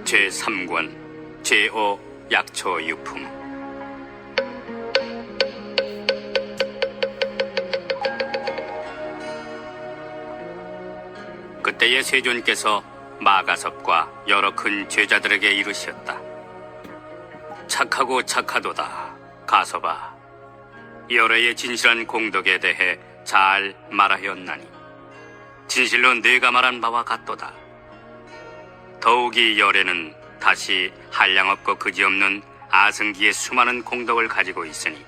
제3권 제5 약초유품. 그때의 세존께서 마가섭과 여러 큰 제자들에게 이르셨다. 착하고 착하도다 가섭아, 열애의 진실한 공덕에 대해 잘 말하였나니 진실로 네가 말한 바와 같도다. 더욱이 열애는 다시 한량없고 그지없는 아승기의 수많은 공덕을 가지고 있으니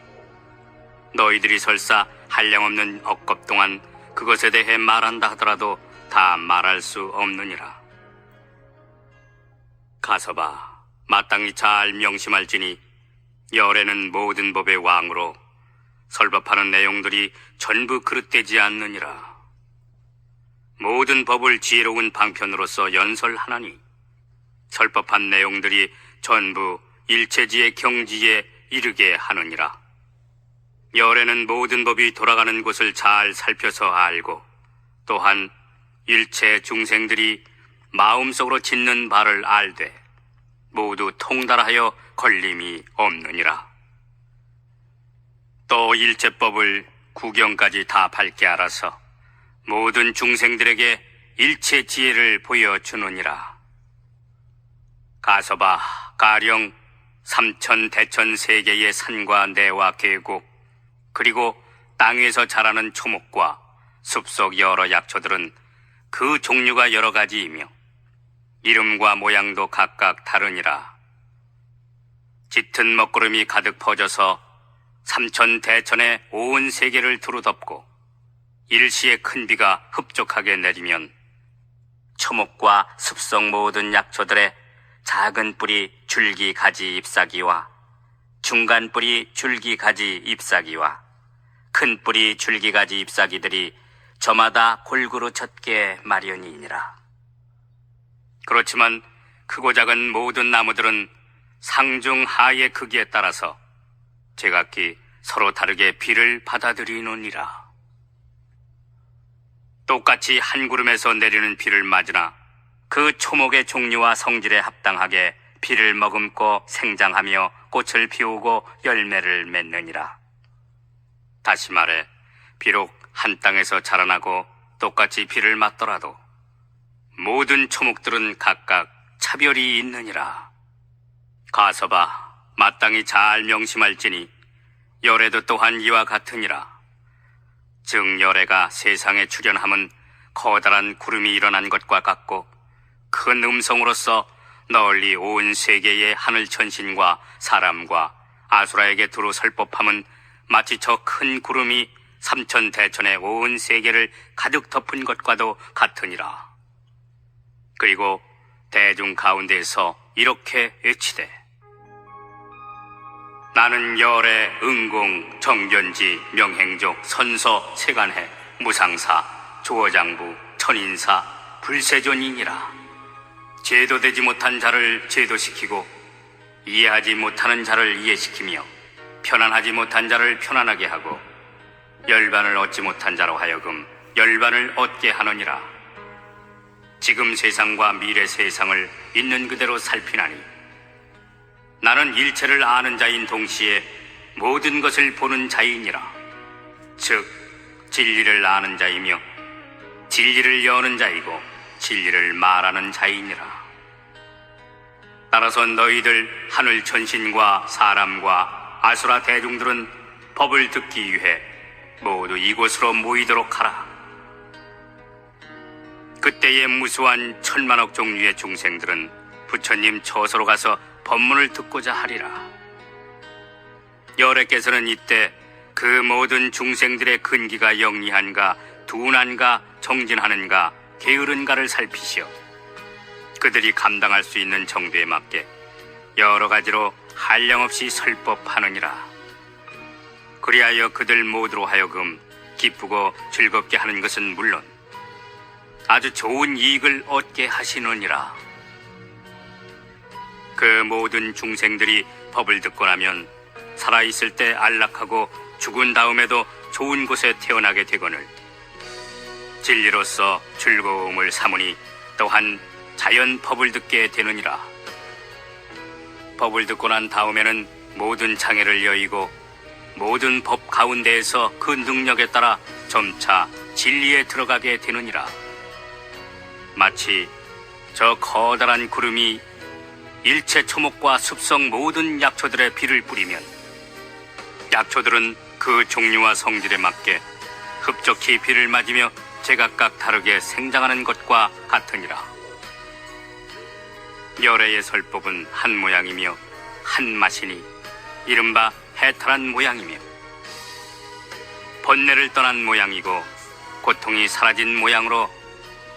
너희들이 설사 한량없는 억겁 동안 그것에 대해 말한다 하더라도 다 말할 수 없느니라. 가섭아, 마땅히 잘 명심할지니 열애는 모든 법의 왕으로 설법하는 내용들이 전부 그릇되지 않느니라. 모든 법을 지혜로운 방편으로서 연설하나니 설법한 내용들이 전부 일체지의 경지에 이르게 하느니라. 열애는 모든 법이 돌아가는 곳을 잘 살펴서 알고 또한 일체 중생들이 마음속으로 짓는 바를 알되 모두 통달하여 걸림이 없느니라. 또 일체법을 구경까지 다 밝게 알아서 모든 중생들에게 일체 지혜를 보여주느니라. 가섭아, 가령 삼천 대천 세계의 산과 내와 계곡 그리고 땅에서 자라는 초목과 숲속 여러 약초들은 그 종류가 여러 가지이며 이름과 모양도 각각 다르니라. 짙은 먹구름이 가득 퍼져서 삼천 대천의 온 세계를 두루덮고 일시의 큰 비가 흡족하게 내리면 초목과 숲속 모든 약초들의 작은 뿌리 줄기 가지 잎사귀와 중간 뿌리 줄기 가지 잎사귀와 큰 뿌리 줄기 가지 잎사귀들이 저마다 골고루 젖게 마련이니라. 그렇지만 크고 작은 모든 나무들은 상중 하의 크기에 따라서 제각기 서로 다르게 비를 받아들이느니라. 똑같이 한 구름에서 내리는 비를 맞으나 그 초목의 종류와 성질에 합당하게 비를 머금고 생장하며 꽃을 피우고 열매를 맺느니라. 다시 말해, 비록 한 땅에서 자라나고 똑같이 비를 맞더라도 모든 초목들은 각각 차별이 있느니라. 가섭아, 마땅히 잘 명심할지니 열애도 또한 이와 같으니라. 즉 열애가 세상에 출현함은 커다란 구름이 일어난 것과 같고 큰 음성으로서 널리 온 세계의 하늘 천신과 사람과 아수라에게 두루 설법함은 마치 저 큰 구름이 삼천 대천의 온 세계를 가득 덮은 것과도 같으니라. 그리고 대중 가운데에서 이렇게 외치되 나는 열애, 응공, 정견지, 명행족, 선서, 세간해, 무상사, 조어장부, 천인사, 불세존이니라. 제도되지 못한 자를 제도시키고 이해하지 못하는 자를 이해시키며 편안하지 못한 자를 편안하게 하고 열반을 얻지 못한 자로 하여금 열반을 얻게 하느니라. 지금 세상과 미래 세상을 있는 그대로 살피나니 나는 일체를 아는 자인 동시에 모든 것을 보는 자이니라. 즉 진리를 아는 자이며 진리를 여는 자이고 진리를 말하는 자이니라. 따라서 너희들 하늘 천신과 사람과 아수라 대중들은 법을 듣기 위해 모두 이곳으로 모이도록 하라. 그때의 무수한 천만억 종류의 중생들은 부처님 처소로 가서 법문을 듣고자 하리라. 열애께서는 이때 그 모든 중생들의 근기가 영리한가 둔한가 정진하는가 게으른가를 살피시어 그들이 감당할 수 있는 정도에 맞게 여러 가지로 한량없이 설법하느니라. 그리하여 그들 모두로 하여금 기쁘고 즐겁게 하는 것은 물론 아주 좋은 이익을 얻게 하시느니라. 그 모든 중생들이 법을 듣고 나면 살아있을 때 안락하고 죽은 다음에도 좋은 곳에 태어나게 되거늘 진리로서 즐거움을 삼으니 또한 자연 법을 듣게 되느니라. 법을 듣고 난 다음에는 모든 장애를 여의고 모든 법 가운데에서 그 능력에 따라 점차 진리에 들어가게 되느니라. 마치 저 커다란 구름이 일체 초목과 숲속 모든 약초들의 비를 뿌리면 약초들은 그 종류와 성질에 맞게 흡족히 비를 맞으며 제각각 다르게 생장하는 것과 같으니라. 열애의 설법은 한 모양이며 한 맛이니 이른바 해탈한 모양이며 번뇌를 떠난 모양이고 고통이 사라진 모양으로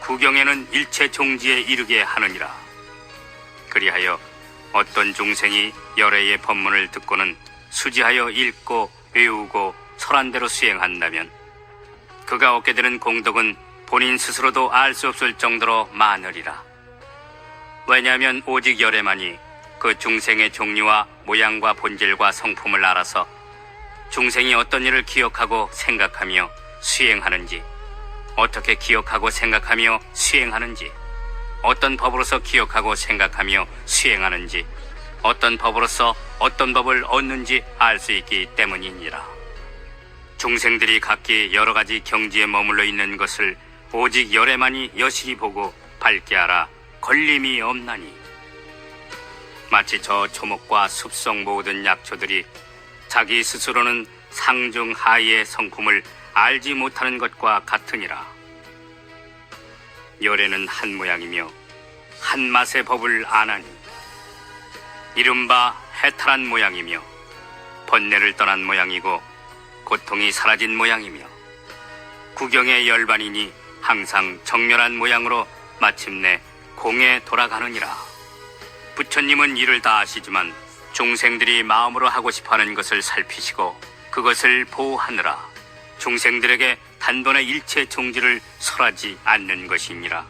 구경에는 일체 종지에 이르게 하느니라. 그리하여 어떤 중생이 열애의 법문을 듣고는 수지하여 읽고 외우고 설한대로 수행한다면 그가 얻게 되는 공덕은 본인 스스로도 알 수 없을 정도로 많으리라. 왜냐하면 오직 열애만이 그 중생의 종류와 모양과 본질과 성품을 알아서 중생이 어떤 일을 기억하고 생각하며 수행하는지, 어떻게 기억하고 생각하며 수행하는지, 어떤 법으로서 기억하고 생각하며 수행하는지, 어떤 법으로서 어떤 법을 얻는지 알 수 있기 때문이니라. 중생들이 각기 여러 가지 경지에 머물러 있는 것을 오직 열애만이 여실히 보고 밝게 알아 걸림이 없나니, 마치 저 초목과 숲속 모든 약초들이 자기 스스로는 상중하이의 성품을 알지 못하는 것과 같으니라. 열애는 한 모양이며 한 맛의 법을 아나니 이른바 해탈한 모양이며 번뇌를 떠난 모양이고 고통이 사라진 모양이며 구경의 열반이니 항상 정렬한 모양으로 마침내 공에 돌아가느니라. 부처님은 이를 다 아시지만 중생들이 마음으로 하고 싶어하는 것을 살피시고 그것을 보호하느라 중생들에게 단번에 일체 종지를 설하지 않는 것이니라.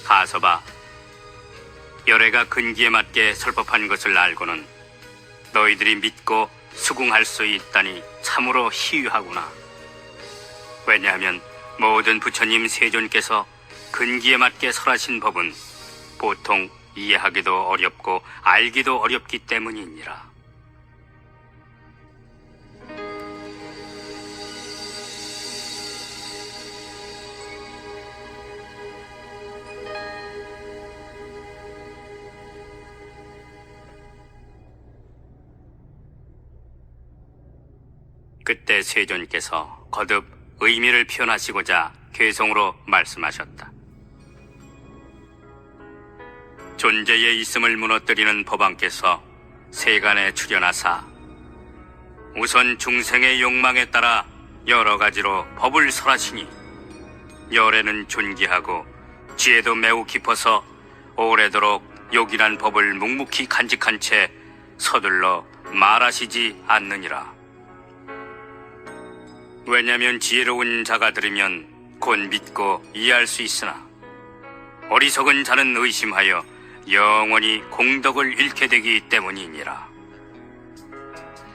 가서봐, 열애가 근기에 맞게 설법한 것을 알고는 너희들이 믿고 수긍할 수 있다니 참으로 희유하구나. 왜냐하면 모든 부처님 세존께서 근기에 맞게 설하신 법은 보통 이해하기도 어렵고 알기도 어렵기 때문이니라. 그때 세존께서 거듭 의미를 표현하시고자 괴성으로 말씀하셨다. 존재의 있음을 무너뜨리는 법왕께서 세간에 출현하사 우선 중생의 욕망에 따라 여러 가지로 법을 설하시니 열애는 존귀하고 지혜도 매우 깊어서 오래도록 욕이란 법을 묵묵히 간직한 채 서둘러 말하시지 않느니라. 왜냐하면 지혜로운 자가 들으면 곧 믿고 이해할 수 있으나 어리석은 자는 의심하여 영원히 공덕을 잃게 되기 때문이니라.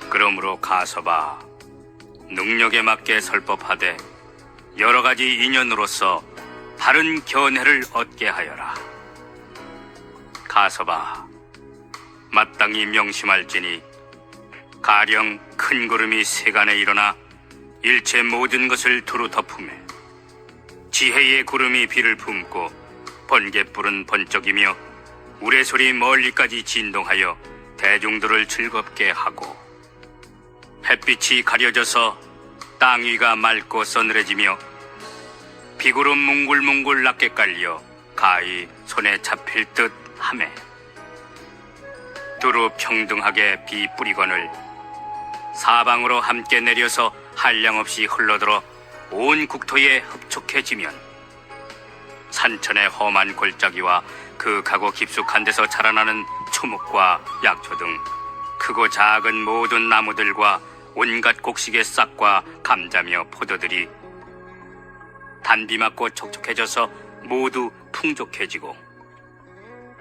그러므로 가서봐, 능력에 맞게 설법하되 여러 가지 인연으로서 바른 견해를 얻게 하여라. 가서봐, 마땅히 명심할지니 가령 큰 구름이 세간에 일어나 일체 모든 것을 두루 덮으며 지혜의 구름이 비를 품고 번갯불은 번쩍이며 우레소리 멀리까지 진동하여 대중들을 즐겁게 하고 햇빛이 가려져서 땅 위가 맑고 서늘해지며 비구름 뭉글뭉글 낮게 깔려 가히 손에 잡힐 듯 하매 두루 평등하게 비 뿌리거늘 사방으로 함께 내려서 한량없이 흘러들어 온 국토에 흡족해지면 산천의 험한 골짜기와 그 가고 깊숙한 데서 자라나는 초목과 약초 등 크고 작은 모든 나무들과 온갖 곡식의 싹과 감자며 포도들이 단비 맞고 촉촉해져서 모두 풍족해지고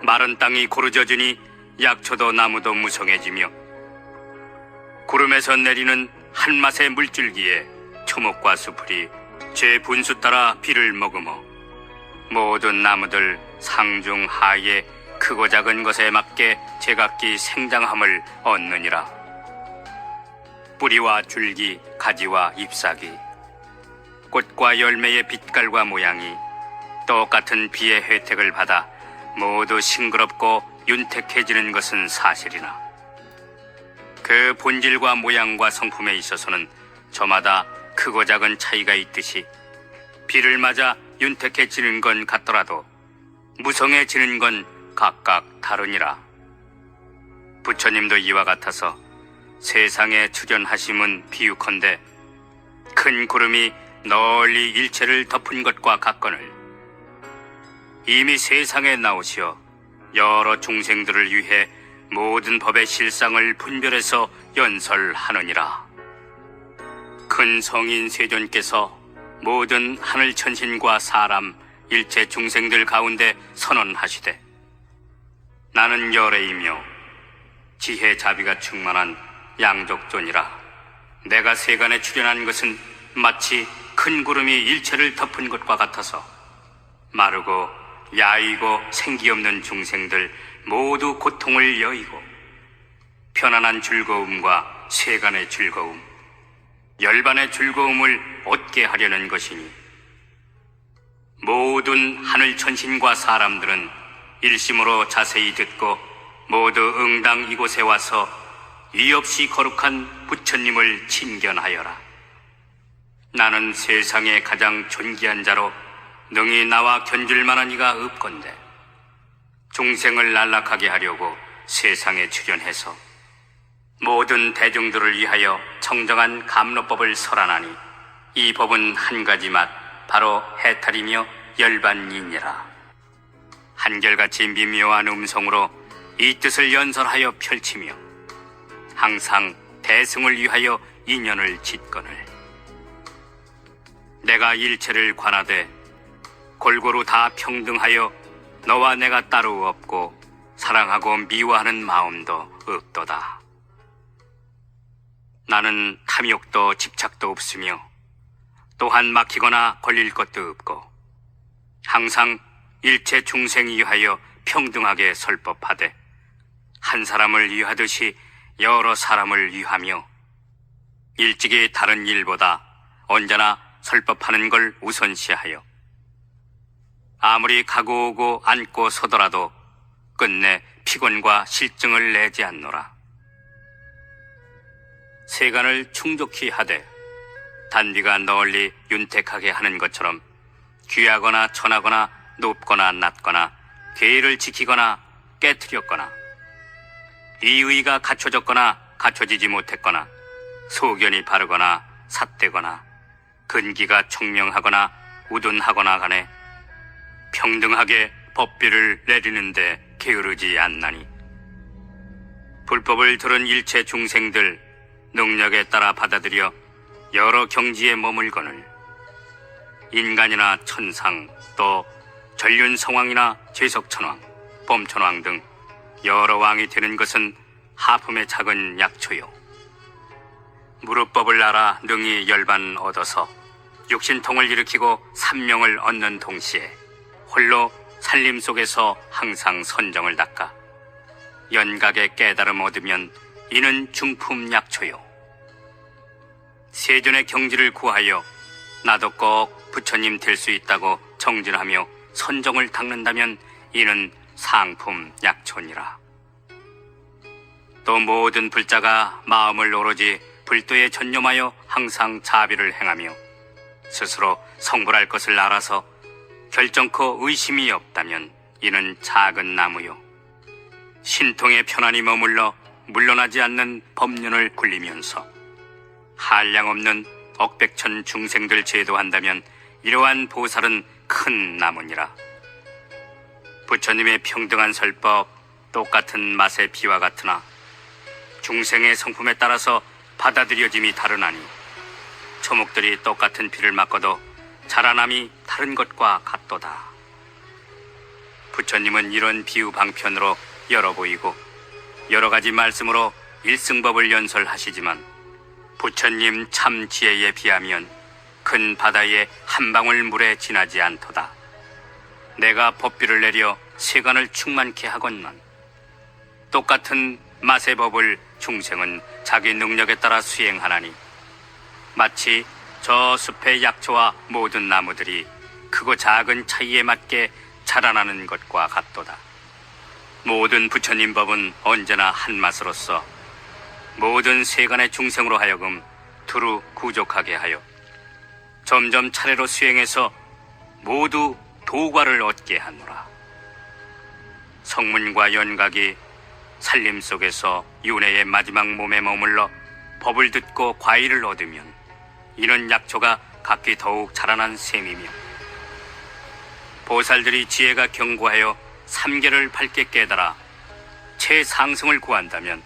마른 땅이 고르져지니 약초도 나무도 무성해지며 구름에서 내리는 한맛의 물줄기에 초목과 수풀이 제 분수 따라 비를 머금어 모든 나무들 상중 하에 크고 작은 것에 맞게 제각기 생장함을 얻느니라. 뿌리와 줄기, 가지와 잎사귀, 꽃과 열매의 빛깔과 모양이 똑같은 비의 혜택을 받아 모두 싱그럽고 윤택해지는 것은 사실이나 그 본질과 모양과 성품에 있어서는 저마다 크고 작은 차이가 있듯이 비를 맞아 윤택해지는 건 같더라도 무성해지는 건 각각 다르니라. 부처님도 이와 같아서 세상에 출현하심은 비유컨대 큰 구름이 널리 일체를 덮은 것과 같거늘 이미 세상에 나오시어 여러 중생들을 위해 모든 법의 실상을 분별해서 연설하느니라. 큰 성인 세존께서 모든 하늘 천신과 사람 일체 중생들 가운데 선언하시되 나는 열애이며 지혜 자비가 충만한 양족존이라. 내가 세간에 출현한 것은 마치 큰 구름이 일체를 덮은 것과 같아서 마르고 야이고 생기 없는 중생들 모두 고통을 여의고 편안한 즐거움과 세간의 즐거움, 열반의 즐거움을 얻게 하려는 것이니 모든 하늘 천신과 사람들은 일심으로 자세히 듣고 모두 응당 이곳에 와서 이 없이 거룩한 부처님을 친견하여라. 나는 세상에 가장 존귀한 자로 능히 나와 견줄 만한 이가 없건대 중생을 안락하게 하려고 세상에 출현해서 모든 대중들을 위하여 청정한 감로법을 설하나니 이 법은 한 가지 맛 바로 해탈이며 열반이니라. 한결같이 미묘한 음성으로 이 뜻을 연설하여 펼치며 항상 대승을 위하여 인연을 짓거늘 내가 일체를 관하되 골고루 다 평등하여 너와 내가 따로 없고 사랑하고 미워하는 마음도 없도다. 나는 탐욕도 집착도 없으며 또한 막히거나 걸릴 것도 없고 항상 일체 중생이 위하여 평등하게 설법하되 한 사람을 위하듯이 여러 사람을 위하며 일찍이 다른 일보다 언제나 설법하는 걸 우선시하여 아무리 가고 오고 앉고 서더라도 끝내 피곤과 실증을 내지 않노라. 세간을 충족히 하되 단비가 널리 윤택하게 하는 것처럼 귀하거나 천하거나 높거나 낮거나 계율을 지키거나 깨트렸거나 이의가 갖춰졌거나 갖춰지지 못했거나 소견이 바르거나 삿되거나 근기가 총명하거나 우둔하거나 간에 평등하게 법비를 내리는데 게으르지 않나니 불법을 들은 일체 중생들 능력에 따라 받아들여 여러 경지에 머물거늘 인간이나 천상 또 전륜성왕이나 제석천왕, 범천왕 등 여러 왕이 되는 것은 하품의 작은 약초요 무릇법을 알아 능히 열반 얻어서 육신통을 일으키고 삼명을 얻는 동시에 홀로 살림 속에서 항상 선정을 닦아 연각의 깨달음 얻으면 이는 중품 약초요 세존의 경지를 구하여 나도 꼭 부처님 될 수 있다고 정진하며 선정을 닦는다면 이는 상품 약초니라. 또 모든 불자가 마음을 오로지 불도에 전념하여 항상 자비를 행하며 스스로 성불할 것을 알아서 결정코 의심이 없다면 이는 작은 나무요 신통에 편안히 머물러 물러나지 않는 법륜을 굴리면서 한량없는 억백천 중생들 제도한다면 이러한 보살은 큰 나무니라. 부처님의 평등한 설법 똑같은 맛의 비와 같으나 중생의 성품에 따라서 받아들여짐이 다르나니 초목들이 똑같은 비를 맞고도 자라남이 다른 것과 같도다. 부처님은 이런 비유 방편으로 열어 보이고 여러 가지 말씀으로 일승법을 연설하시지만 부처님 참 지혜에 비하면 큰 바다의 한 방울 물에 지나지 않도다. 내가 법비를 내려 세간을 충만케 하건만 똑같은 맛의 법을 중생은 자기 능력에 따라 수행하나니 마치 저 숲의 약초와 모든 나무들이 크고 작은 차이에 맞게 자라나는 것과 같도다. 모든 부처님 법은 언제나 한 맛으로서 모든 세간의 중생으로 하여금 두루 구족하게 하여 점점 차례로 수행해서 모두 도과를 얻게 하노라. 성문과 연각이 살림 속에서 윤회의 마지막 몸에 머물러 법을 듣고 과일을 얻으면 이는 약초가 각기 더욱 자라난 셈이며 보살들이 지혜가 견고하여 삼계를 밝게 깨달아 최상승을 구한다면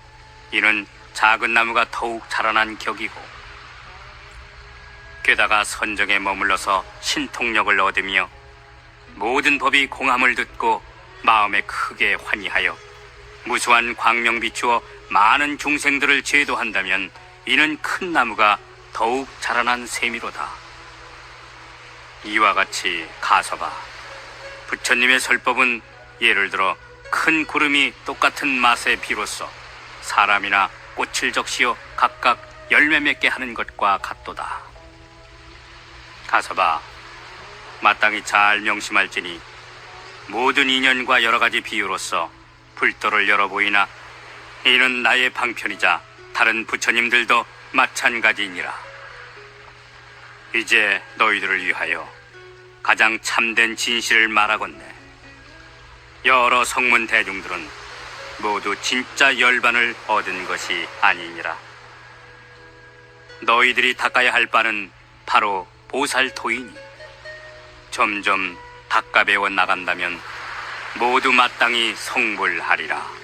이는 작은 나무가 더욱 자라난 격이고 게다가 선정에 머물러서 신통력을 얻으며 모든 법이 공함을 듣고 마음에 크게 환희하여 무수한 광명 비추어 많은 중생들을 제도한다면 이는 큰 나무가 더욱 자라난 셈이로다. 이와 같이 가서봐. 부처님의 설법은 예를 들어 큰 구름이 똑같은 맛의 비로소 사람이나 꽃을 적시어 각각 열매 맺게 하는 것과 같도다. 가서봐. 마땅히 잘 명심할지니 모든 인연과 여러 가지 비유로서 불도를 열어 보이나 이는 나의 방편이자 다른 부처님들도 마찬가지니라. 이제 너희들을 위하여 가장 참된 진실을 말하건대. 여러 성문 대중들은 모두 진짜 열반을 얻은 것이 아니니라. 너희들이 닦아야 할 바는 바로 보살토이니 점점 닦아배워 나간다면 모두 마땅히 성불하리라.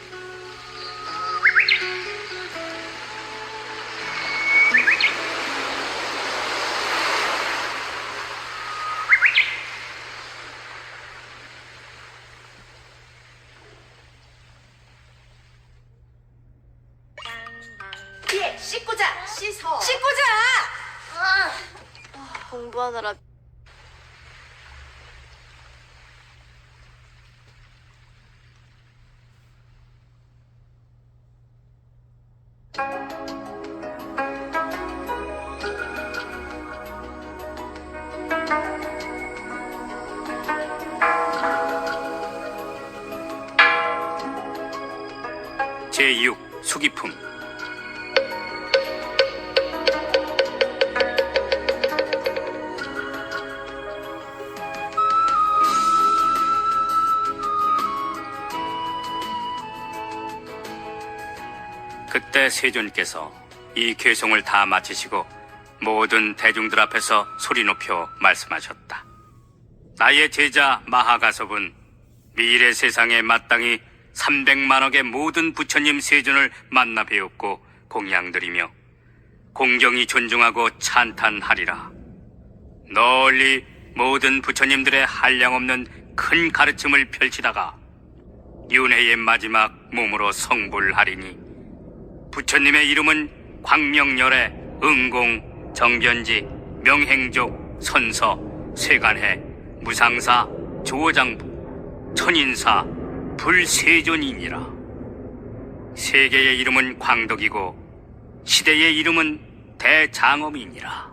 예, 씻고자. 씻어. 씻고자. 공부하느라. 제6 수기품. 그때 세존께서 이 괴송을 다 마치시고 모든 대중들 앞에서 소리 높여 말씀하셨다. 나의 제자 마하가섭은 미래 세상에 마땅히 300만억의 모든 부처님 세존을 만나 배웠고 공양드리며 공경히 존중하고 찬탄하리라. 널리 모든 부처님들의 한량없는 큰 가르침을 펼치다가 윤회의 마지막 몸으로 성불하리니 부처님의 이름은 광명열애, 응공, 정견지, 명행족, 선서, 세간해, 무상사, 조장부, 천인사, 불세존이니라. 세계의 이름은 광덕이고 시대의 이름은 대장엄이니라.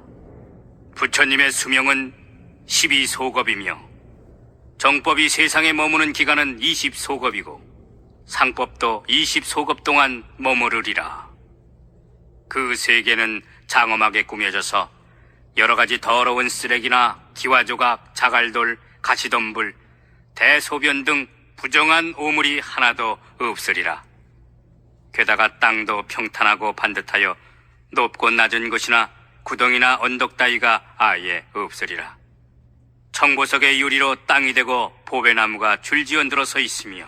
부처님의 수명은 12소겁이며 정법이 세상에 머무는 기간은 20소겁이고 상법도 20소급 동안 머무르리라. 그 세계는 장엄하게 꾸며져서 여러 가지 더러운 쓰레기나 기와조각, 자갈돌, 가시덤불, 대소변 등 부정한 오물이 하나도 없으리라. 게다가 땅도 평탄하고 반듯하여 높고 낮은 곳이나 구덩이나 언덕 따위가 아예 없으리라. 청보석의 유리로 땅이 되고 보배나무가 줄지어 늘어서 있으며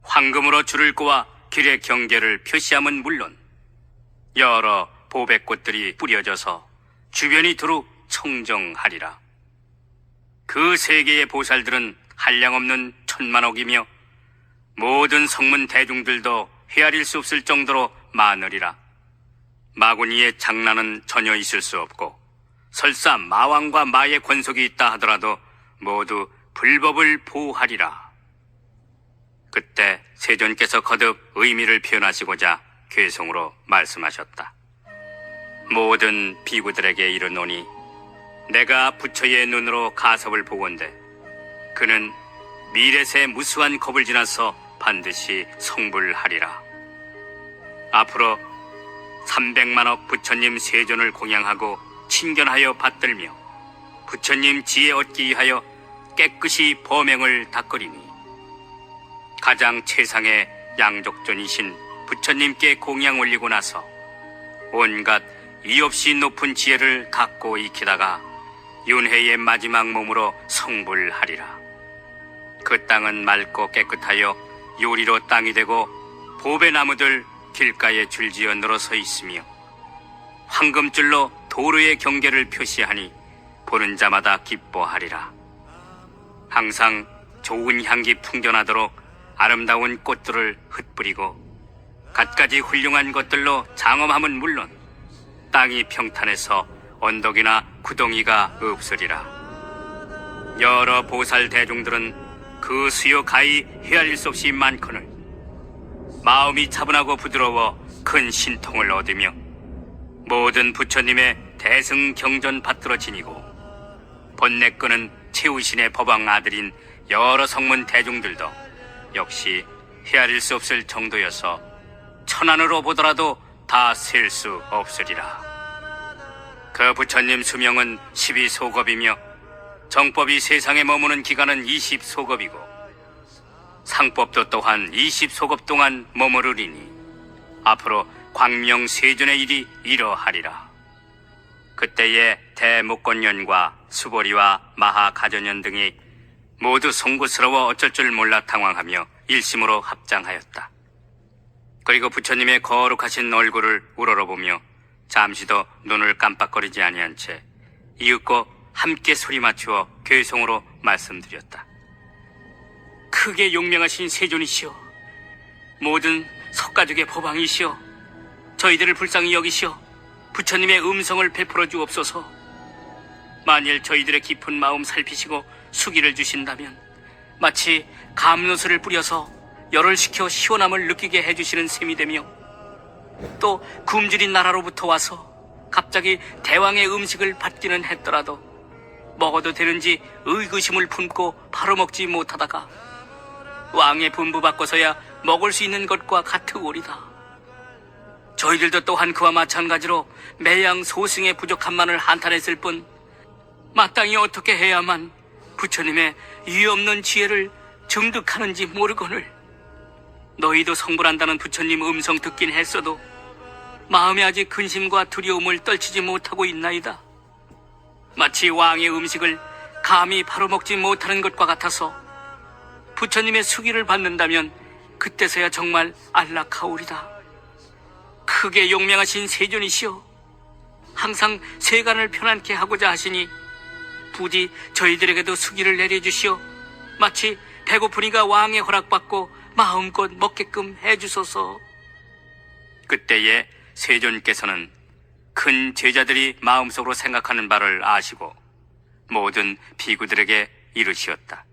황금으로 줄을 꼬아 길의 경계를 표시함은 물론 여러 보배꽃들이 뿌려져서 주변이 두루 청정하리라. 그 세계의 보살들은 한량없는 천만억이며 모든 성문 대중들도 헤아릴 수 없을 정도로 많으리라. 마구니의 장난은 전혀 있을 수 없고 설사 마왕과 마의 권속이 있다 하더라도 모두 불법을 보호하리라. 그때 세존께서 거듭 의미를 표현하시고자 괴성으로 말씀하셨다. 모든 비구들에게 이르노니 내가 부처의 눈으로 가섭을 보건대 그는 미렛의 무수한 겁을 지나서 반드시 성불하리라. 앞으로 300만억 부처님 세존을 공양하고 친견하여 받들며 부처님 지혜 얻기 위하여 깨끗이 범행을 닦으리니 가장 최상의 양족존이신 부처님께 공양 올리고 나서 온갖 이없이 높은 지혜를 갖고 익히다가 윤회의 마지막 몸으로 성불하리라. 그 땅은 맑고 깨끗하여 요리로 땅이 되고 보배나무들 길가에 줄지어 늘어서 있으며 황금줄로 도로의 경계를 표시하니 보는 자마다 기뻐하리라. 항상 좋은 향기 풍겨나도록 아름다운 꽃들을 흩뿌리고 갖가지 훌륭한 것들로 장엄함은 물론 땅이 평탄해서 언덕이나 구덩이가 없으리라. 여러 보살 대중들은 그 수요 가히 헤아릴 수 없이 많거늘 마음이 차분하고 부드러워 큰 신통을 얻으며 모든 부처님의 대승 경전 받들어 지니고 번뇌 끄는 최우신의 법왕 아들인 여러 성문 대중들도 역시 헤아릴 수 없을 정도여서 천안으로 보더라도 다 셀 수 없으리라. 그 부처님 수명은 12소겁이며 정법이 세상에 머무는 기간은 20소겁이고 상법도 또한 20소겁 동안 머무르리니 앞으로 광명 세존의 일이 이러하리라. 그때에 대목건년과 수보리와 마하가전년 등이 모두 송구스러워 어쩔 줄 몰라 당황하며 일심으로 합장하였다. 그리고 부처님의 거룩하신 얼굴을 우러러보며 잠시도 눈을 깜빡거리지 아니한 채 이윽고 함께 소리 맞추어 괴성으로 말씀드렸다. 크게 용명하신 세존이시여, 모든 석가족의 법왕이시여, 저희들을 불쌍히 여기시어 부처님의 음성을 베풀어 주옵소서. 만일 저희들의 깊은 마음 살피시고 수기를 주신다면 마치 감로수를 뿌려서 열을 식혀 시원함을 느끼게 해주시는 셈이 되며 또 굶주린 나라로부터 와서 갑자기 대왕의 음식을 받기는 했더라도 먹어도 되는지 의구심을 품고 바로 먹지 못하다가 왕의 분부받고서야 먹을 수 있는 것과 같으오리다. 저희들도 또한 그와 마찬가지로 매양 소승의 부족함만을 한탄했을 뿐 마땅히 어떻게 해야만 부처님의 이없는 지혜를 증득하는지 모르거늘 너희도 성불한다는 부처님 음성 듣긴 했어도 마음에 아직 근심과 두려움을 떨치지 못하고 있나이다. 마치 왕의 음식을 감히 바로 먹지 못하는 것과 같아서 부처님의 수기를 받는다면 그때서야 정말 안락하오리다. 크게 용맹하신 세존이시여, 항상 세간을 편안케 하고자 하시니 부디 저희들에게도 수기를 내려주시어 마치 배고프니가 왕의 허락받고 마음껏 먹게끔 해주소서. 그때에 세존께서는 큰 제자들이 마음속으로 생각하는 바를 아시고 모든 비구들에게 이르시었다.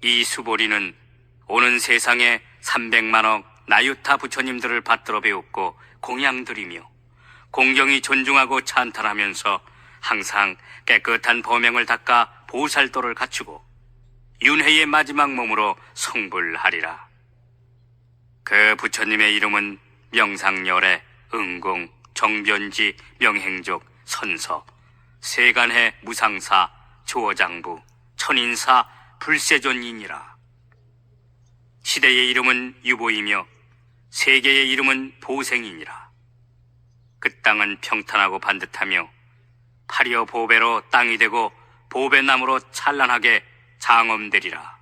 이 수보리는 오는 세상에 300만억 나유타 부처님들을 받들어 배웠고 공양드리며 공경이 존중하고 찬탄하면서 항상 깨끗한 범행을 닦아 보살도를 갖추고 윤회의 마지막 몸으로 성불하리라. 그 부처님의 이름은 명상열애, 응공, 정변지, 명행족, 선서, 세간해, 무상사, 조어장부, 천인사, 불세존이니라. 시대의 이름은 유보이며 세계의 이름은 보생이니라. 그 땅은 평탄하고 반듯하며 파리어 보배로 땅이 되고 보배나무로 찬란하게 장엄되리라.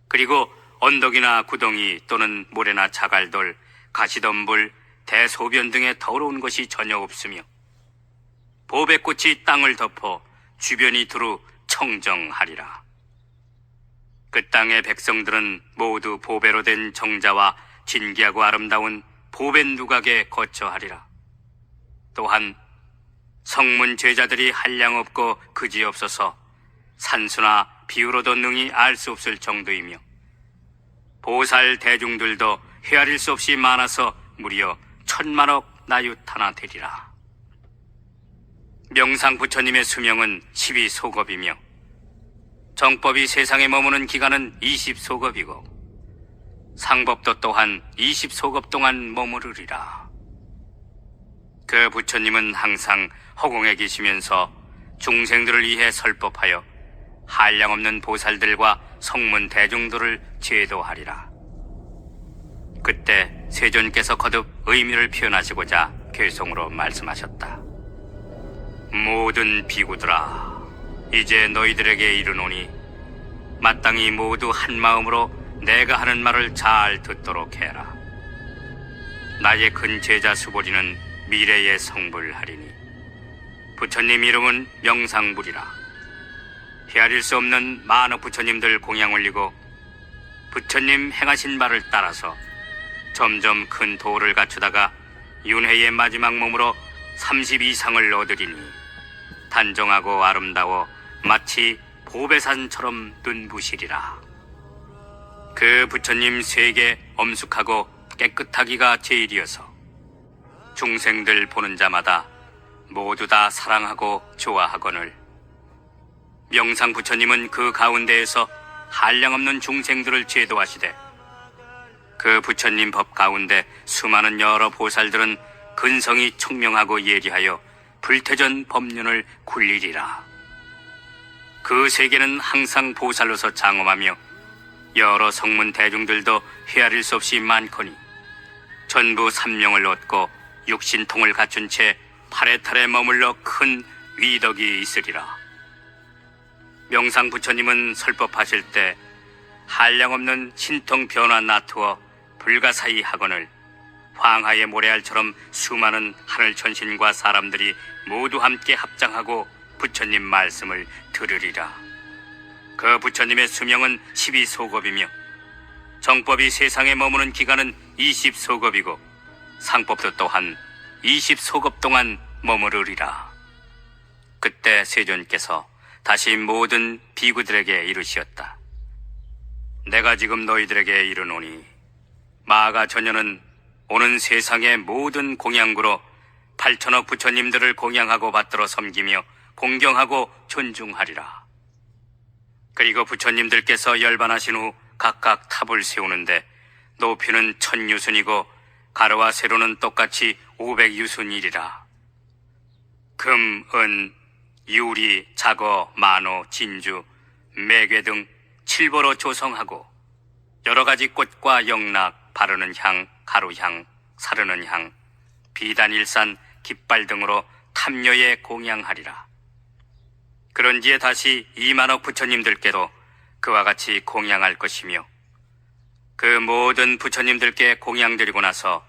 그리고 언덕이나 구덩이 또는 모래나 자갈돌, 가시덤불, 대소변 등의 더러운 것이 전혀 없으며 보배꽃이 땅을 덮어 주변이 두루 청정하리라. 그 땅의 백성들은 모두 보배로 된 정자와 진기하고 아름다운 보배 누각에 거처하리라. 또한 성문 제자들이 한량없고 그지없어서 산수나 비유로도 능히 알 수 없을 정도이며 보살 대중들도 헤아릴 수 없이 많아서 무려 1000만억 나윳하나 되리라. 명상 부처님의 수명은 12소겁이며 정법이 세상에 머무는 기간은 20소겁이고 상법도 또한 20소겁 동안 머무르리라. 그 부처님은 항상 허공에 계시면서 중생들을 위해 설법하여 한량없는 보살들과 성문 대중들을 제도하리라. 그때 세존께서 거듭 의미를 표현하시고자 괴송으로 말씀하셨다. 모든 비구들아, 이제 너희들에게 이르노니 마땅히 모두 한 마음으로 내가 하는 말을 잘 듣도록 해라. 나의 큰 제자 수보리는 미래에 성불하리니 부처님 이름은 명상불이라. 헤아릴 수 없는 만억 부처님들 공양 올리고 부처님 행하신 바를 따라서 점점 큰 도를 갖추다가 윤회의 마지막 몸으로 32상을 얻으리니 단정하고 아름다워 마치 보배산처럼 눈부시리라. 그 부처님 세계 엄숙하고 깨끗하기가 제일이어서 중생들 보는 자마다 모두 다 사랑하고 좋아하거늘 명상 부처님은 그 가운데에서 한량없는 중생들을 제도하시되 그 부처님 법 가운데 수많은 여러 보살들은 근성이 총명하고 예리하여 불태전 법륜을 굴리리라. 그 세계는 항상 보살로서 장엄하며 여러 성문 대중들도 헤아릴 수 없이 많거니 전부 삼명을 얻고 육신통을 갖춘 채 팔에탈에 머물러 큰 위덕이 있으리라. 명상 부처님은 설법하실 때 한량없는 신통 변화 나투어 불가사의 하거늘 황하의 모래알처럼 수많은 하늘 천신과 사람들이 모두 함께 합장하고 부처님 말씀을 들으리라. 그 부처님의 수명은 12소겁이며 정법이 세상에 머무는 기간은 20소겁이고 상법도 또한 20소겁 동안 머무르리라. 그때 세존께서 다시 모든 비구들에게 이르시었다. 내가 지금 너희들에게 이르노니 마가 전혀는 오는 세상의 모든 공양구로 8천억 부처님들을 공양하고 받들어 섬기며 공경하고 존중하리라. 그리고 부처님들께서 열반하신 후 각각 탑을 세우는데 높이는 1000유순이고 가로와 세로는 똑같이 500유순이리라. 금, 은, 유리, 자거, 만호, 진주, 매괴 등 칠보로 조성하고 여러 가지 꽃과 영락, 바르는 향, 가루향, 사르는 향, 비단일산, 깃발 등으로 탐녀에 공양하리라. 그런지에 다시 2만억 부처님들께도 그와 같이 공양할 것이며 그 모든 부처님들께 공양드리고 나서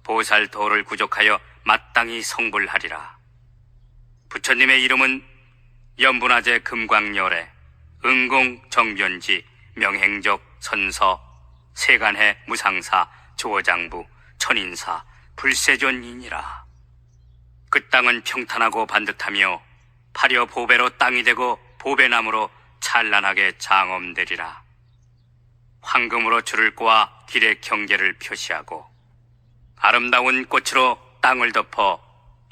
보살도를 구족하여 마땅히 성불하리라. 부처님의 이름은 연분화제 금광열애, 응공 정변지, 명행적 선서, 세간해 무상사, 조장부, 천인사, 불세존이니라. 그 땅은 평탄하고 반듯하며 파려 보배로 땅이 되고 보배나무로 찬란하게 장엄되리라. 황금으로 줄을 꼬아 길의 경계를 표시하고 아름다운 꽃으로 땅을 덮어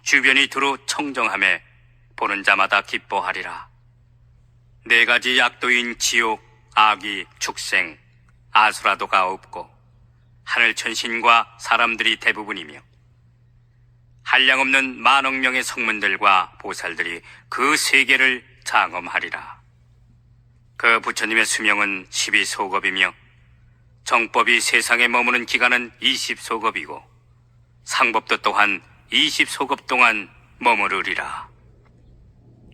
주변이 두루 청정함에 보는 자마다 기뻐하리라. 4가지 약도인 지옥, 악귀, 축생, 아수라도가 없고 하늘 천신과 사람들이 대부분이며 한량없는 만억 명의 성문들과 보살들이 그 세계를 장엄하리라. 그 부처님의 수명은 12소겁이며 정법이 세상에 머무는 기간은 20소겁이고 상법도 또한 20소겁 동안 머무르리라.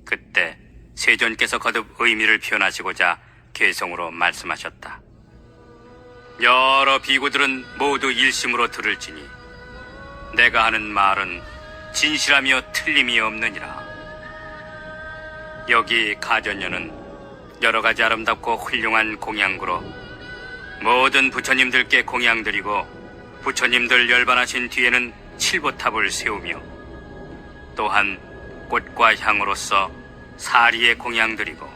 그때 세존께서 거듭 의미를 표현하시고자 괴송으로 말씀하셨다. 여러 비구들은 모두 일심으로 들을지니 내가 하는 말은 진실하며 틀림이 없느니라. 여기 가전녀는 여러 가지 아름답고 훌륭한 공양구로 모든 부처님들께 공양드리고 부처님들 열반하신 뒤에는 칠보탑을 세우며 또한 꽃과 향으로서 사리에 공양드리고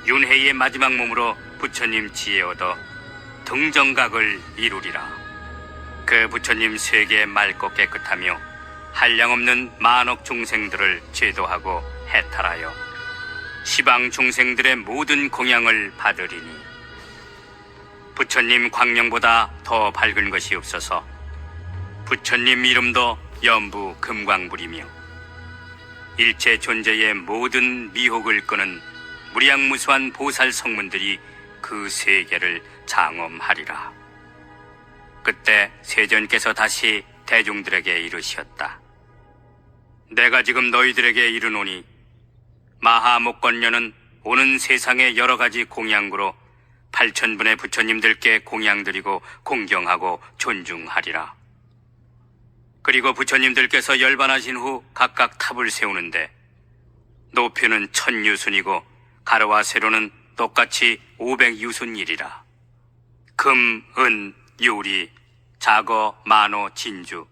윤회의 마지막 몸으로 부처님 지혜 얻어 등정각을 이루리라. 그 부처님 세계 맑고 깨끗하며 한량없는 만억 중생들을 제도하고 해탈하여 시방 중생들의 모든 공양을 받으리니 부처님 광명보다 더 밝은 것이 없어서 부처님 이름도 연부 금광불이며 일체 존재의 모든 미혹을 끄는 무량무수한 보살 성문들이 그 세계를 장엄하리라. 그때 세존께서 다시 대중들에게 이르시었다. 내가 지금 너희들에게 이르노니 마하목건녀는 오는 세상의 여러 가지 공양구로 8,000분의 부처님들께 공양드리고 공경하고 존중하리라. 그리고 부처님들께서 열반하신 후 각각 탑을 세우는데 높이는 1000유순이고 가로와 세로는 똑같이 500유순이리라. 금, 은, 유리, 자거, 만호, 진주,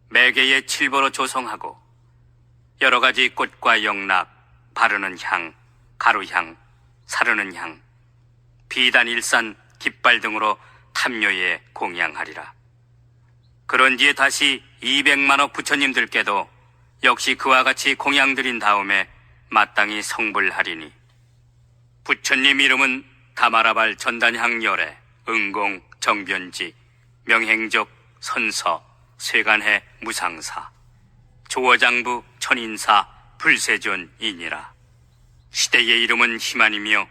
매개의 칠보로 조성하고 여러 가지 꽃과 영락, 바르는 향, 가루향, 사르는 향, 비단일산, 깃발 등으로 탐묘에 공양하리라. 그런 뒤에 다시 200만억 부처님들께도 역시 그와 같이 공양드린 다음에 마땅히 성불하리니 부처님 이름은 다마라발 전단향 열애, 응공, 정변지, 명행적, 선서, 세간해, 무상사, 조어장부, 천인사, 불세존이니라. 시대의 이름은 희만이며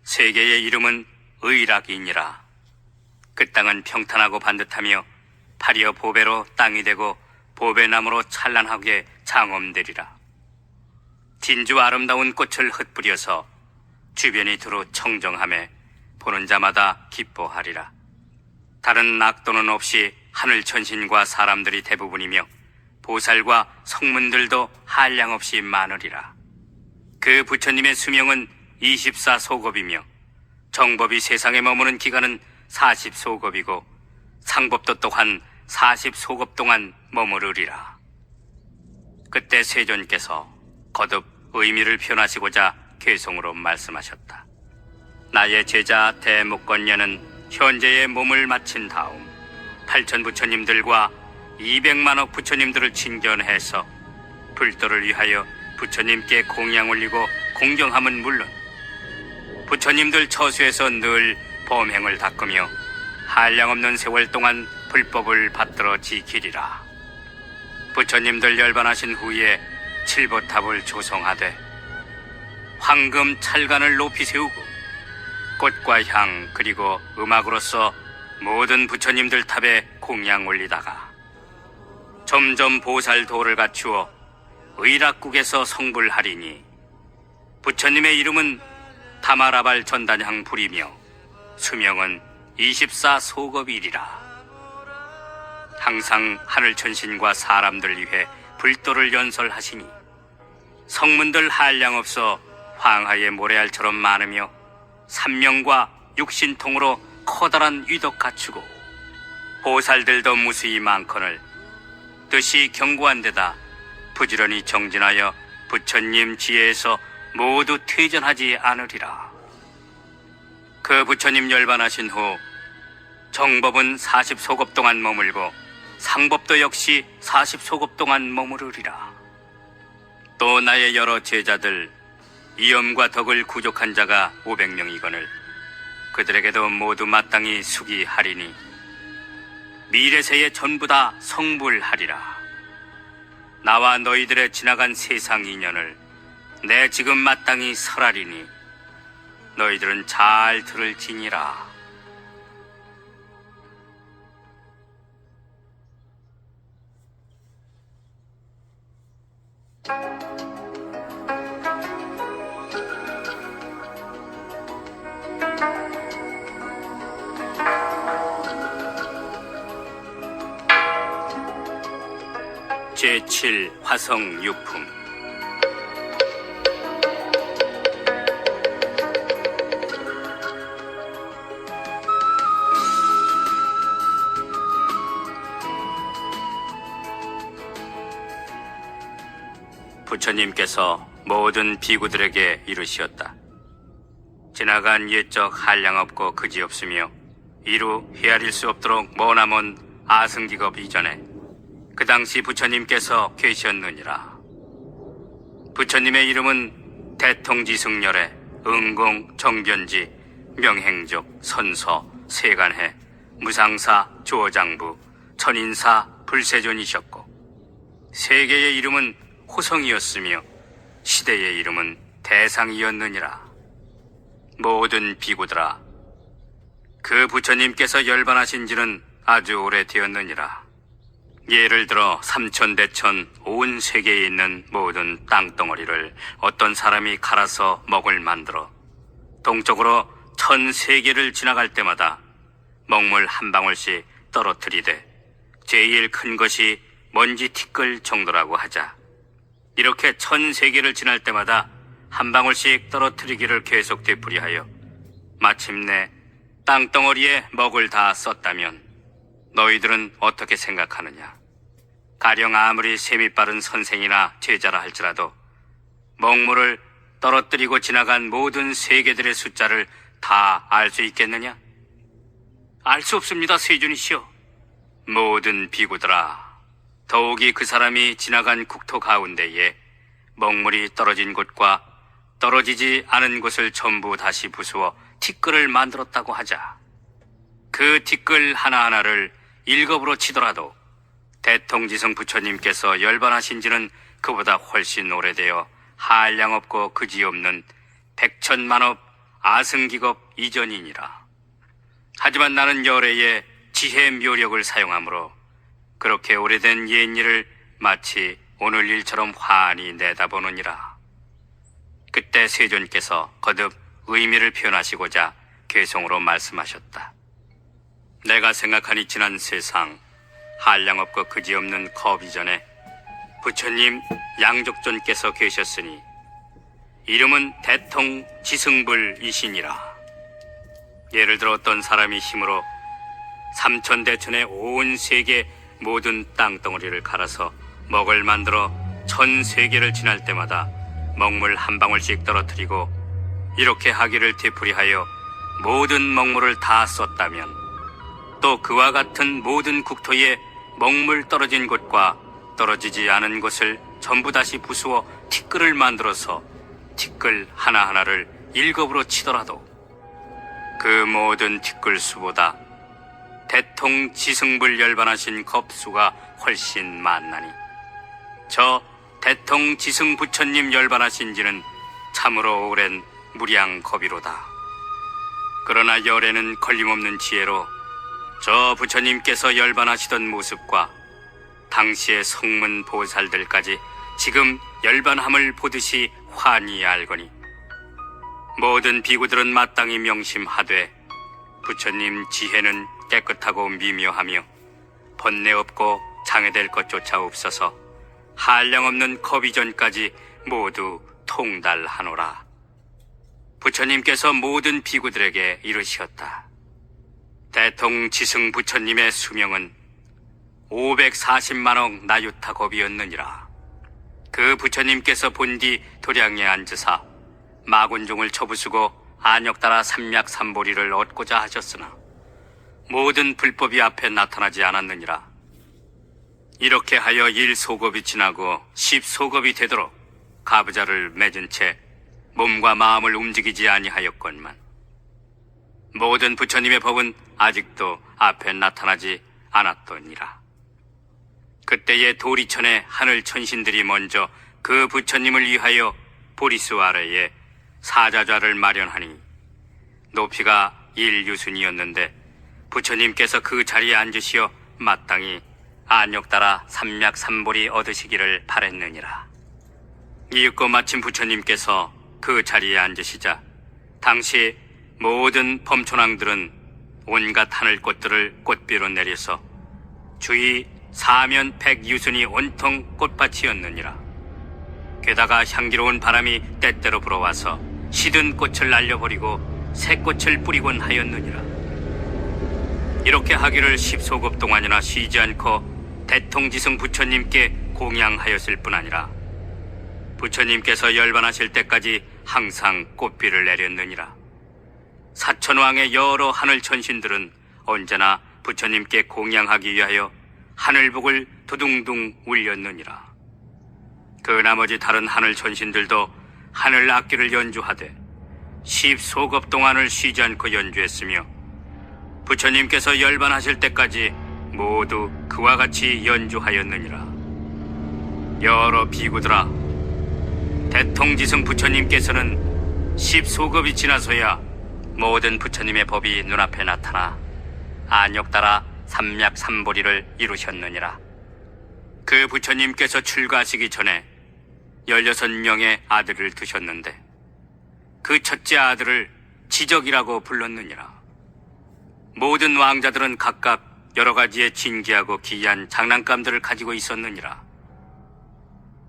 세계의 이름은 의락이니라. 그 땅은 평탄하고 반듯하며 파리어 보배로 땅이 되고 보배나무로 찬란하게 장엄되리라. 진주 아름다운 꽃을 흩뿌려서 주변이 두루 청정하며 보는 자마다 기뻐하리라. 다른 낙도는 없이 하늘 천신과 사람들이 대부분이며 보살과 성문들도 한량없이 많으리라. 그 부처님의 수명은 24소급이며 정법이 세상에 머무는 기간은 40소급이고 상법도 또한 40소급 동안 머무르리라. 그때 세존께서 거듭 의미를 표현하시고자 개송으로 말씀하셨다. 나의 제자 대목건녀는 현재의 몸을 마친 다음 8천 부처님들과 200만억 부처님들을 친견해서 불도를 위하여 부처님께 공양 올리고 공경함은 물론 부처님들 처수에서 늘 범행을 닦으며 한량없는 세월 동안 불법을 받들어 지키리라. 부처님들 열반하신 후에 칠보탑을 조성하되 황금 찰간을 높이 세우고 꽃과 향 그리고 음악으로서 모든 부처님들 탑에 공양 올리다가 점점 보살도를 갖추어 의락국에서 성불하리니 부처님의 이름은 다마라발 전단향 불이며 수명은 24소급이리라. 항상 하늘천신과 사람들 위해 불도를 연설하시니 성문들 한량없어 황하의 모래알처럼 많으며 삼명과 육신통으로 커다란 위덕 갖추고 보살들도 무수히 많거늘 뜻이 견고한 데다 부지런히 정진하여 부처님 지혜에서 모두 퇴전하지 않으리라. 그 부처님 열반하신 후 정법은 40소급 동안 머물고 상법도 역시 40소급 동안 머무르리라. 또 나의 여러 제자들 이엄과 덕을 구족한 자가 500명이거늘 그들에게도 모두 마땅히 수기하리니 미래세에 전부 다 성불하리라. 나와 너희들의 지나간 세상 인연을 내 지금 마땅히 설하리니 너희들은 잘 들을지니라. 제7 화성 유품. 부처님께서 모든 비구들에게 이르시었다. 지나간 옛적 한량없고 그지없으며 이루 헤아릴 수 없도록 머나먼 아승기겁 이전에 그 당시 부처님께서 계셨느니라. 부처님의 이름은 대통지승열의 응공, 정견지, 명행적, 선서, 세간해, 무상사, 조장부, 천인사, 불세존이셨고 세계의 이름은 호성이었으며 시대의 이름은 대상이었느니라. 모든 비구들아, 그 부처님께서 열반하신 지는 아주 오래되었느니라. 예를 들어 삼천대천 온 세계에 있는 모든 땅덩어리를 어떤 사람이 갈아서 먹을 만들어 동쪽으로 1000세계를 지나갈 때마다 먹물 한 방울씩 떨어뜨리되 제일 큰 것이 먼지 티끌 정도라고 하자. 이렇게 1000세계를 지날 때마다 한 방울씩 떨어뜨리기를 계속 되풀이하여 마침내 땅덩어리에 먹을 다 썼다면 너희들은 어떻게 생각하느냐? 가령 아무리 셈이 빠른 선생이나 제자라 할지라도 먹물을 떨어뜨리고 지나간 모든 세계들의 숫자를 다 알 수 있겠느냐? 알 수 없습니다, 세존이시여. 모든 비구들아, 더욱이 그 사람이 지나간 국토 가운데에 먹물이 떨어진 곳과 떨어지지 않은 곳을 전부 다시 부수어 티끌을 만들었다고 하자. 그 티끌 하나하나를 일곱으로 치더라도 대통지성 부처님께서 열반하신 지는 그보다 훨씬 오래되어 한량없고 그지없는 백천만업 아승기겁 이전이니라. 하지만 나는 열애의 지혜 묘력을 사용하므로 그렇게 오래된 옛일을 마치 오늘 일처럼 환히 내다보느니라. 그때 세존께서 거듭 의미를 표현하시고자 괴성으로 말씀하셨다. 내가 생각하니 지난 세상 한량없고 그지없는 겁 이전에 부처님 양족존께서 계셨으니 이름은 대통지승불이시니라. 예를 들어 어떤 사람이 힘으로 삼천대천의 온 세계 모든 땅덩어리를 갈아서 먹을 만들어 1000세계를 지날 때마다 먹물 한 방울씩 떨어뜨리고 이렇게 하기를 되풀이하여 모든 먹물을 다 썼다면 또 그와 같은 모든 국토에 먹물 떨어진 곳과 떨어지지 않은 곳을 전부 다시 부수어 티끌을 만들어서 티끌 하나하나를 일곱으로 치더라도 그 모든 티끌 수보다 대통지승불 열반하신 겁수가 훨씬 많나니 저 대통지승 부처님 열반하신 지는 참으로 오랜 무량겁이로다. 그러나 열애는 걸림없는 지혜로 저 부처님께서 열반하시던 모습과 당시의 성문 보살들까지 지금 열반함을 보듯이 환히 알거니 모든 비구들은 마땅히 명심하되 부처님 지혜는 깨끗하고 미묘하며 번뇌 없고 장애될 것조차 없어서 한량없는 겁이전까지 모두 통달하노라. 부처님께서 모든 비구들에게 이르시었다. 대통지승 부처님의 수명은 540만억 나유타겁이었느니라. 그 부처님께서 본디 도량에 앉으사 마군종을 처부수고 안역따라 삼맥삼보리를 얻고자 하셨으나 모든 불법이 앞에 나타나지 않았느니라. 이렇게 하여 1소겁이 지나고 10소겁이 되도록 가부좌를 맺은 채 몸과 마음을 움직이지 아니하였건만 모든 부처님의 법은 아직도 앞에 나타나지 않았더니라. 그때의 도리천의 하늘 천신들이 먼저 그 부처님을 위하여 보리수 아래에 사자좌를 마련하니 높이가 1유순이었는데 부처님께서 그 자리에 앉으시어 마땅히 안역따라 삼맥삼보리 얻으시기를 바랬느니라. 이윽고 마침 부처님께서 그 자리에 앉으시자 당시 모든 범촌왕들은 온갖 하늘꽃들을 꽃비로 내려서 주위 사면 100유순이 온통 꽃밭이었느니라. 게다가 향기로운 바람이 때때로 불어와서 시든 꽃을 날려버리고 새 꽃을 뿌리곤 하였느니라. 이렇게 하기를 10소급 동안이나 쉬지 않고 대통지승 부처님께 공양하였을 뿐 아니라 부처님께서 열반하실 때까지 항상 꽃비를 내렸느니라. 사천왕의 여러 하늘 천신들은 언제나 부처님께 공양하기 위하여 하늘복을 두둥둥 울렸느니라. 그 나머지 다른 하늘 천신들도 하늘 악기를 연주하되 10소급 동안을 쉬지 않고 연주했으며 부처님께서 열반하실 때까지 모두 그와 같이 연주하였느니라. 여러 비구들아, 대통지승 부처님께서는 10소급이 지나서야 모든 부처님의 법이 눈앞에 나타나 안욕따라 삼략삼보리를 이루셨느니라. 그 부처님께서 출가하시기 전에 16명의 아들을 두셨는데 그 첫째 아들을 지적이라고 불렀느니라. 모든 왕자들은 각각 여러 가지의 진귀하고 기이한 장난감들을 가지고 있었느니라.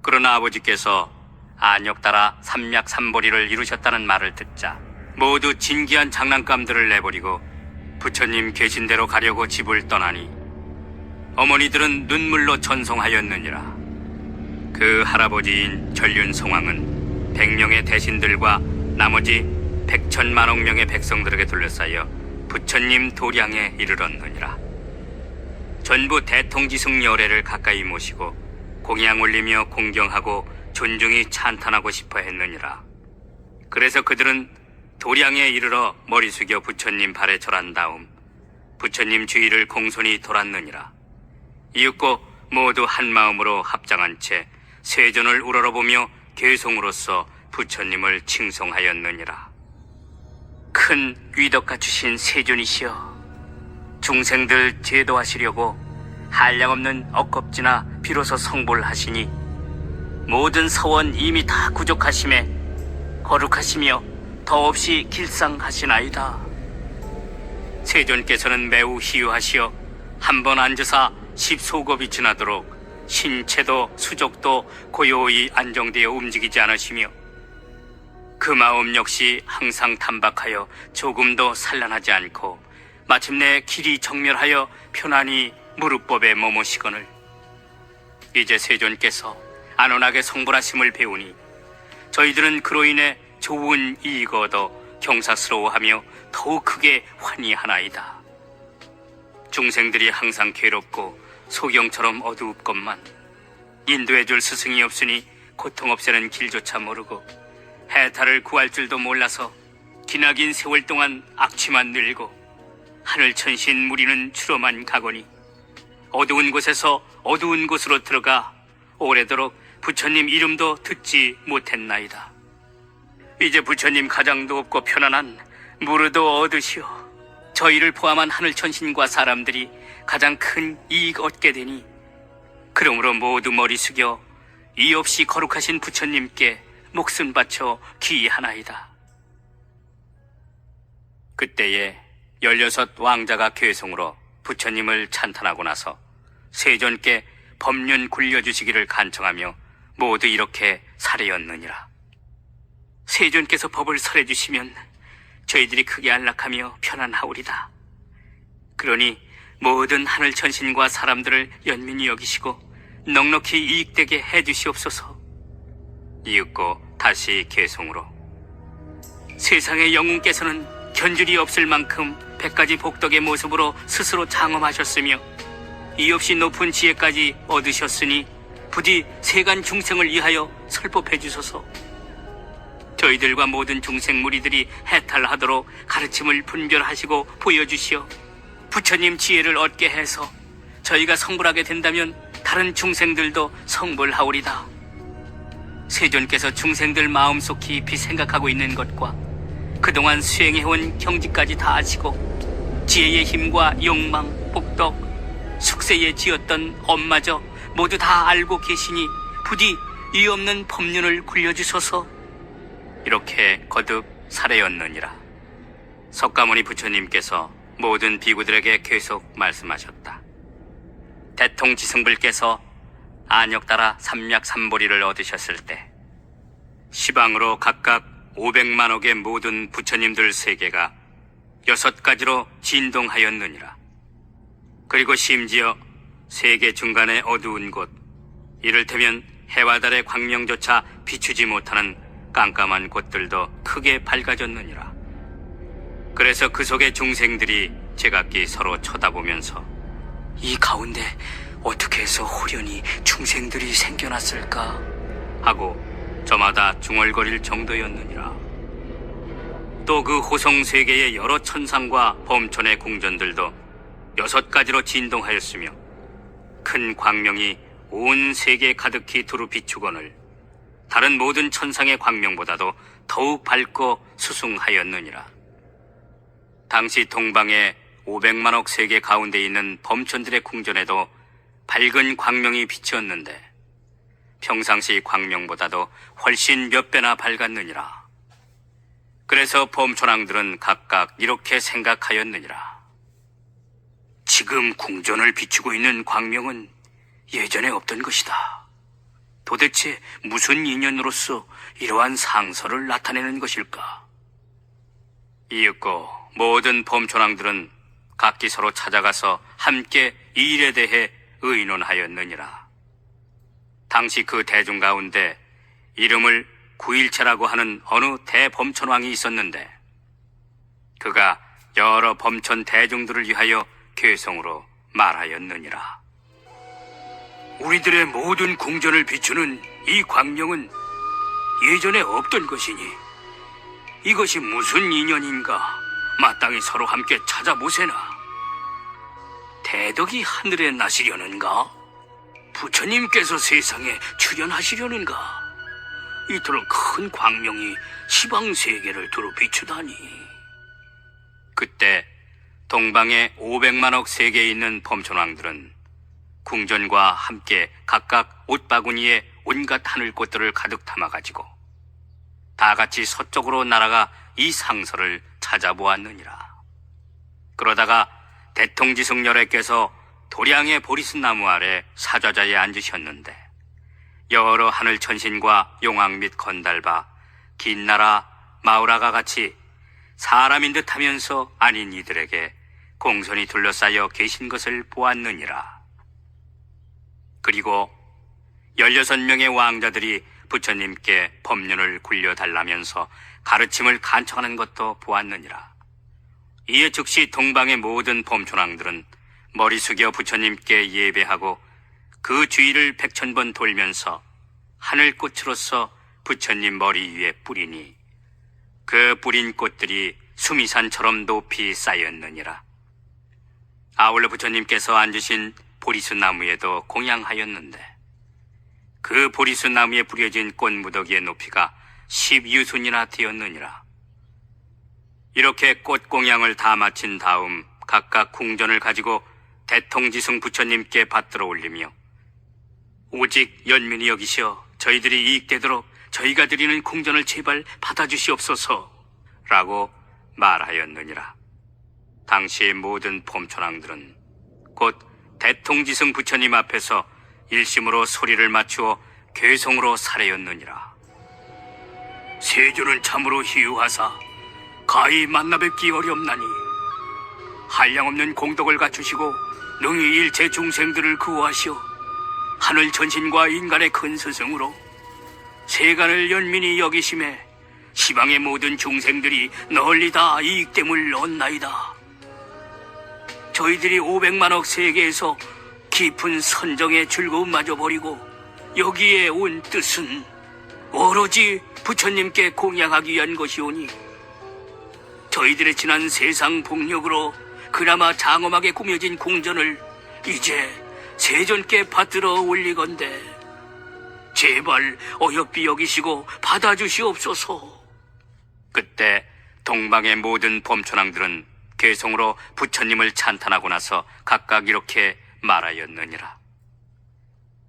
그러나 아버지께서 안욕따라 삼략삼보리를 이루셨다는 말을 듣자 모두 진귀한 장난감들을 내버리고 부처님 계신 대로 가려고 집을 떠나니 어머니들은 눈물로 전송하였느니라. 그 할아버지인 전륜성왕은 100명의 대신들과 나머지 100천만억 명의 백성들에게 둘러싸여 부처님 도량에 이르렀느니라. 전부 대통지승 열애를 가까이 모시고 공양 올리며 공경하고 존중히 찬탄하고 싶어 했느니라. 그래서 그들은 도량에 이르러 머리 숙여 부처님 발에 절한 다음 부처님 주위를 공손히 돌았느니라. 이윽고 모두 한마음으로 합장한 채 세존을 우러러보며 계송으로서 부처님을 칭송하였느니라. 큰 위덕 갖추신 세존이시여, 중생들 제도하시려고 한량없는 억겁지나 비로소 성불하시니 모든 서원 이미 다 구족하심에 거룩하시며 더없이 길상하시나이다. 세존께서는 매우 희유하시어 한 번 앉으사 10소급이 지나도록 신체도 수족도 고요히 안정되어 움직이지 않으시며 그 마음 역시 항상 단박하여 조금도 산란하지 않고 마침내 길이 정멸하여 편안히 무릎법에 머무시거늘 이제 세존께서 안온하게 성불하심을 배우니 저희들은 그로 인해 좋은 이익 얻어 경사스러워하며 더욱 크게 환희하나이다. 중생들이 항상 괴롭고 소경처럼 어두웁건만 인도해줄 스승이 없으니 고통 없애는 길조차 모르고 해탈을 구할 줄도 몰라서 기나긴 세월 동안 악취만 늘고 하늘천신 무리는 추로만 가거니 어두운 곳에서 어두운 곳으로 들어가 오래도록 부처님 이름도 듣지 못했나이다. 이제 부처님 가장도 없고 편안한 무르도 얻으시오. 저희를 포함한 하늘천신과 사람들이 가장 큰 이익 얻게 되니 그러므로 모두 머리 숙여 이 없이 거룩하신 부처님께 목숨 바쳐 기이하나이다. 그때에 16 왕자가 괴송으로 부처님을 찬탄하고 나서 세존께 법륜 굴려주시기를 간청하며 모두 이렇게 살해였느니라. 세존께서 법을 설해주시면 저희들이 크게 안락하며 편안하오리다. 그러니 모든 하늘천신과 사람들을 연민히 여기시고 넉넉히 이익되게 해주시옵소서. 이윽고 다시 계송으로 세상의 영웅께서는 견줄이 없을 만큼 100가지 복덕의 모습으로 스스로 장엄하셨으며 이 없이 높은 지혜까지 얻으셨으니 부디 세간 중생을 위하여 설법해 주소서. 저희들과 모든 중생 무리들이 해탈하도록 가르침을 분별하시고 보여주시어 부처님 지혜를 얻게 해서 저희가 성불하게 된다면 다른 중생들도 성불하오리다. 세존께서 중생들 마음속 깊이 생각하고 있는 것과 그동안 수행해온 경지까지 다 아시고 지혜의 힘과 욕망, 복덕, 숙세에 지었던 엄마저 모두 다 알고 계시니 부디 이 없는 법륜을 굴려주소서. 이렇게 거듭 살해였느니라. 석가모니 부처님께서 모든 비구들에게 계속 말씀하셨다. 대통지승불께서 안욕따라 삼략삼보리를 얻으셨을 때 시방으로 각각 500만억의 모든 부처님들 세계가 6가지로 진동하였느니라. 그리고 심지어 세계 중간의 어두운 곳, 이를테면 해와 달의 광명조차 비추지 못하는 깜깜한 곳들도 크게 밝아졌느니라. 그래서 그 속의 중생들이 제각기 서로 쳐다보면서 이 가운데 어떻게 해서 호련히 중생들이 생겨났을까 하고 저마다 중얼거릴 정도였느니라. 또 그 호성 세계의 여러 천상과 범천의 궁전들도 6가지로 진동하였으며 큰 광명이 온 세계 가득히 두루 비추거늘 다른 모든 천상의 광명보다도 더욱 밝고 수숭하였느니라. 당시 동방의 500만억 세계 가운데 있는 범천들의 궁전에도 밝은 광명이 비치었는데 평상시 광명보다도 훨씬 몇 배나 밝았느니라. 그래서 범천왕들은 각각 이렇게 생각하였느니라. 지금 궁전을 비추고 있는 광명은 예전에 없던 것이다. 도대체 무슨 인연으로서 이러한 상서를 나타내는 것일까? 이윽고 모든 범천왕들은 각기 서로 찾아가서 함께 이 일에 대해 의논하였느니라. 당시 그 대중 가운데 이름을 구일체라고 하는 어느 대범천왕이 있었는데 그가 여러 범천 대중들을 위하여 괴성으로 말하였느니라. 우리들의 모든 궁전을 비추는 이 광명은 예전에 없던 것이니 이것이 무슨 인연인가 마땅히 서로 함께 찾아보세나. 대덕이 하늘에 나시려는가? 부처님께서 세상에 출현하시려는가? 이토록 큰 광명이 시방세계를 두루 비추다니. 그때 동방의 500만억 세계에 있는 범천왕들은 궁전과 함께 각각 옷바구니에 온갖 하늘꽃들을 가득 담아가지고 다 같이 서쪽으로 날아가 이 상서를 찾아보았느니라. 그러다가 대통지승열애께서 도량의 보리스 나무 아래 사좌자에 앉으셨는데 여러 하늘 천신과 용왕 및 건달바, 긴나라, 마우라가 같이 사람인 듯 하면서 아닌 이들에게 공손히 둘러싸여 계신 것을 보았느니라. 그리고 16명의 왕자들이 부처님께 법륜을 굴려달라면서 가르침을 간청하는 것도 보았느니라. 이에 즉시 동방의 모든 범천왕들은 머리 숙여 부처님께 예배하고 그 주위를 100,000번 돌면서 하늘꽃으로서 부처님 머리 위에 뿌리니 그 뿌린 꽃들이 수미산처럼 높이 쌓였느니라. 아울러 부처님께서 앉으신 보리수 나무에도 공양하였는데 그 보리수 나무에 뿌려진 꽃 무더기의 높이가 10유순이나 되었느니라. 이렇게 꽃 공양을 다 마친 다음 각각 궁전을 가지고 대통지승 부처님께 받들어 올리며 오직 연민이 여기시어 저희들이 이익되도록 저희가 드리는 궁전을 제발 받아주시옵소서 라고 말하였느니라. 당시 모든 범천왕들은 곧 대통지승 부처님 앞에서 일심으로 소리를 맞추어 괴성으로 살해였느니라. 세조는 참으로 희유하사 가히 만나뵙기 어렵나니 한량없는 공덕을 갖추시고 능히 일체 중생들을 구하시어 하늘 천신과 인간의 큰 스승으로 세간을 연민히 여기심에 시방의 모든 중생들이 널리 다 이익됨을 얻나이다. 저희들이 500만억 세계에서 깊은 선정의 즐거움마저 버리고 여기에 온 뜻은 오로지 부처님께 공양하기 위한 것이오니 저희들의 지난 세상 복력으로 그나마 장엄하게 꾸며진 궁전을 이제 세존께 받들어 올리건대 제발 어여삐 여기시고 받아주시옵소서. 그때 동방의 모든 범천왕들은 괴성으로 부처님을 찬탄하고 나서 각각 이렇게 말하였느니라.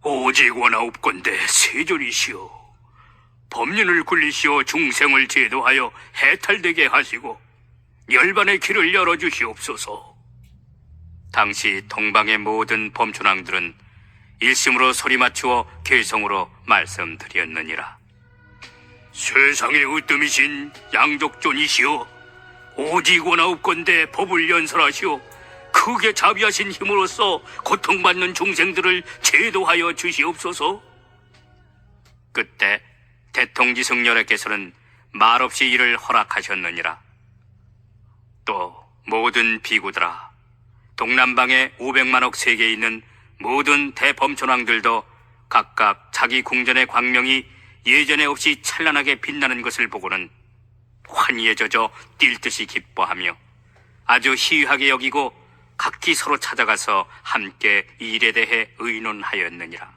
오직 원하옵건대 세존이시오. 법륜을 굴리시어 중생을 제도하여 해탈되게 하시고 열반의 길을 열어주시옵소서. 당시 동방의 모든 범천왕들은 일심으로 소리 맞추어 괴성으로 말씀드렸느니라. 세상의 으뜸이신 양족존이시오. 오직 원하옵건대 법을 연설하시오. 크게 자비하신 힘으로써 고통받는 중생들을 제도하여 주시옵소서. 그때 대통지승열애께서는 말없이 이를 허락하셨느니라. 또 모든 비구들아, 동남방에 500만억 세계에 있는 모든 대범촌왕들도 각각 자기 궁전의 광명이 예전에 없이 찬란하게 빛나는 것을 보고는 환희에 젖어 뛸 듯이 기뻐하며 아주 희유하게 여기고 각기 서로 찾아가서 함께 이 일에 대해 의논하였느니라.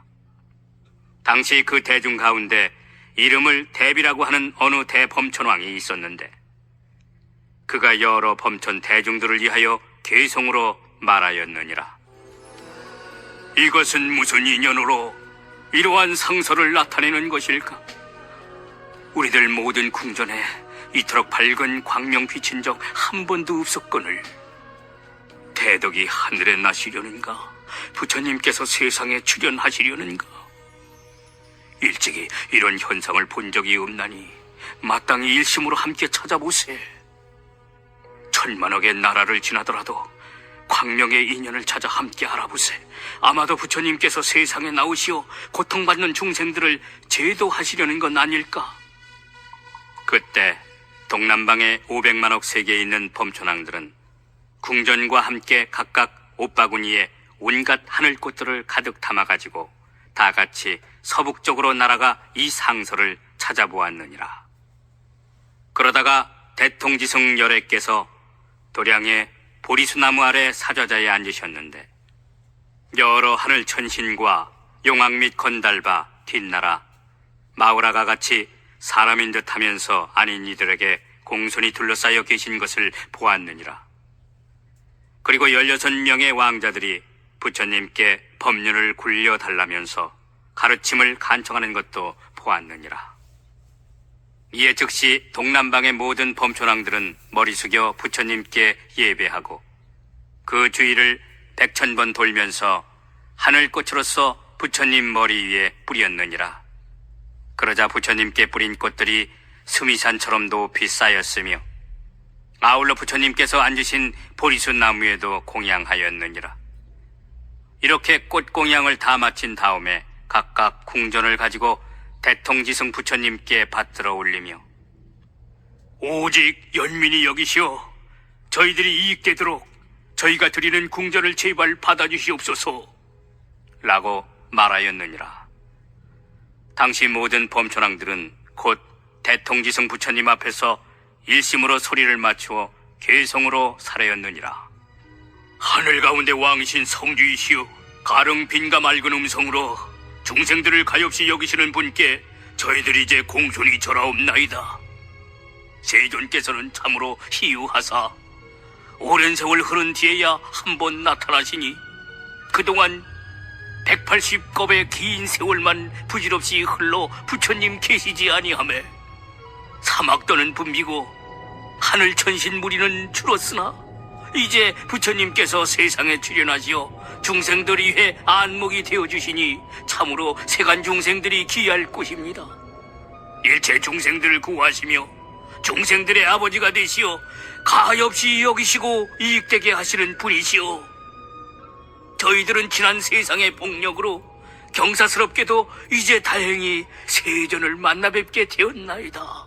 당시 그 대중 가운데 이름을 대비라고 하는 어느 대범촌왕이 있었는데 그가 여러 범촌 대중들을 위하여 계성으로 말하였느니라. 이것은 무슨 인연으로 이러한 상서를 나타내는 것일까? 우리들 모든 궁전에 이토록 밝은 광명 비친 적 한 번도 없었거늘 대덕이 하늘에 나시려는가? 부처님께서 세상에 출현하시려는가? 일찍이 이런 현상을 본 적이 없나니 마땅히 일심으로 함께 찾아보세. 천만억의 나라를 지나더라도 광명의 인연을 찾아 함께 알아보세. 아마도 부처님께서 세상에 나오시어 고통받는 중생들을 제도하시려는 건 아닐까? 그때 동남방에 500만억 세계에 있는 범촌왕들은 궁전과 함께 각각 옷바구니에 온갖 하늘꽃들을 가득 담아가지고 다 같이 서북쪽으로 날아가 이 상서를 찾아보았느니라. 그러다가 대통지승 열애께서 도량의 보리수나무 아래 사좌자에 앉으셨는데 여러 하늘 천신과 용왕 및 건달바, 뒷나라, 마우라가 같이 사람인 듯 하면서 아닌 이들에게 공손히 둘러싸여 계신 것을 보았느니라. 그리고 16명의 왕자들이 부처님께 법륜을 굴려달라면서 가르침을 간청하는 것도 보았느니라. 이에 즉시 동남방의 모든 범촌왕들은 머리 숙여 부처님께 예배하고 그 주위를 100,000번 돌면서 하늘꽃으로서 부처님 머리 위에 뿌렸느니라. 그러자 부처님께 뿌린 꽃들이 수미산처럼 높이 쌓였으며 아울러 부처님께서 앉으신 보리수 나무에도 공양하였느니라. 이렇게 꽃공양을 다 마친 다음에 각각 궁전을 가지고 대통지승 부처님께 받들어 올리며 오직 연민이 여기시오 저희들이 이익되도록 저희가 드리는 궁전을 제발 받아주시옵소서 라고 말하였느니라. 당시 모든 범촌왕들은 곧 대통지승 부처님 앞에서 일심으로 소리를 맞추어 계성으로 살하였느니라. 하늘 가운데 왕이신 성주이시오 가릉 빈가 맑은 음성으로 중생들을 가엾이 여기시는 분께 저희들이 이제 공손히 절하옵나이다. 세존께서는 참으로 희유하사 오랜 세월 흐른 뒤에야 한 번 나타나시니 그동안 180겁의 긴 세월만 부질없이 흘러 부처님 계시지 아니하매 사막 떠는 분비고 하늘 천신 무리는 줄었으나 이제 부처님께서 세상에 출현하시어 중생들 위해 안목이 되어주시니 참으로 세간 중생들이 귀할 것입니다. 일체 중생들을 구하시며 중생들의 아버지가 되시어 가엾이 여기시고 이익되게 하시는 분이시오. 저희들은 지난 세상의 복력으로 경사스럽게도 이제 다행히 세존을 만나 뵙게 되었나이다.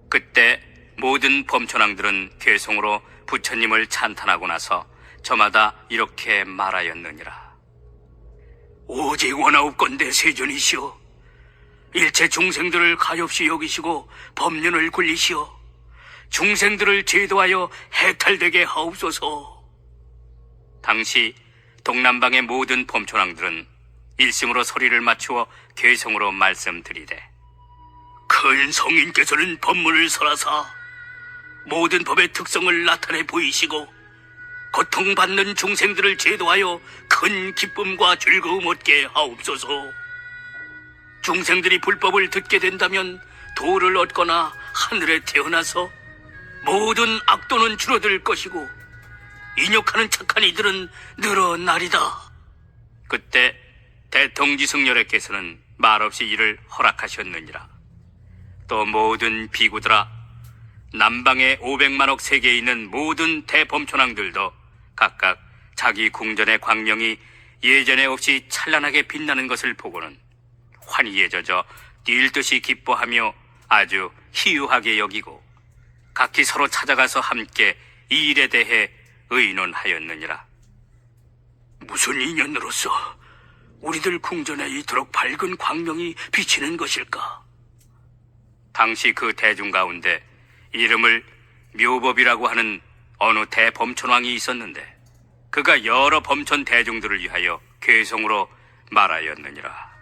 그때 모든 범촌왕들은 괴송으로 부처님을 찬탄하고 나서 저마다 이렇게 말하였느니라. 오직 원하옵건대 세존이시오 일체 중생들을 가엾이 여기시고 법륜을 굴리시어 중생들을 제도하여 해탈되게 하옵소서. 당시 동남방의 모든 범촌왕들은 일심으로 소리를 맞추어 괴성으로 말씀드리되 큰 성인께서는 법문을 설하사 모든 법의 특성을 나타내 보이시고 고통받는 중생들을 제도하여 큰 기쁨과 즐거움 얻게 하옵소서. 중생들이 불법을 듣게 된다면 도를 얻거나 하늘에 태어나서 모든 악도는 줄어들 것이고 인욕하는 착한 이들은 늘어나리다. 그때 대통지승열애께서는 말없이 이를 허락하셨느니라. 또 모든 비구들아 남방의 500만억 세계에 있는 모든 대범촌왕들도 각각 자기 궁전의 광명이 예전에 없이 찬란하게 빛나는 것을 보고는 환희에 젖어 뛸 듯이 기뻐하며 아주 희유하게 여기고 각기 서로 찾아가서 함께 이 일에 대해 의논하였느니라. 무슨 인연으로서 우리들 궁전에 이토록 밝은 광명이 비치는 것일까? 당시 그 대중 가운데 이름을 묘법이라고 하는 어느 대범천왕이 있었는데 그가 여러 범천 대중들을 위하여 괴성으로 말하였느니라.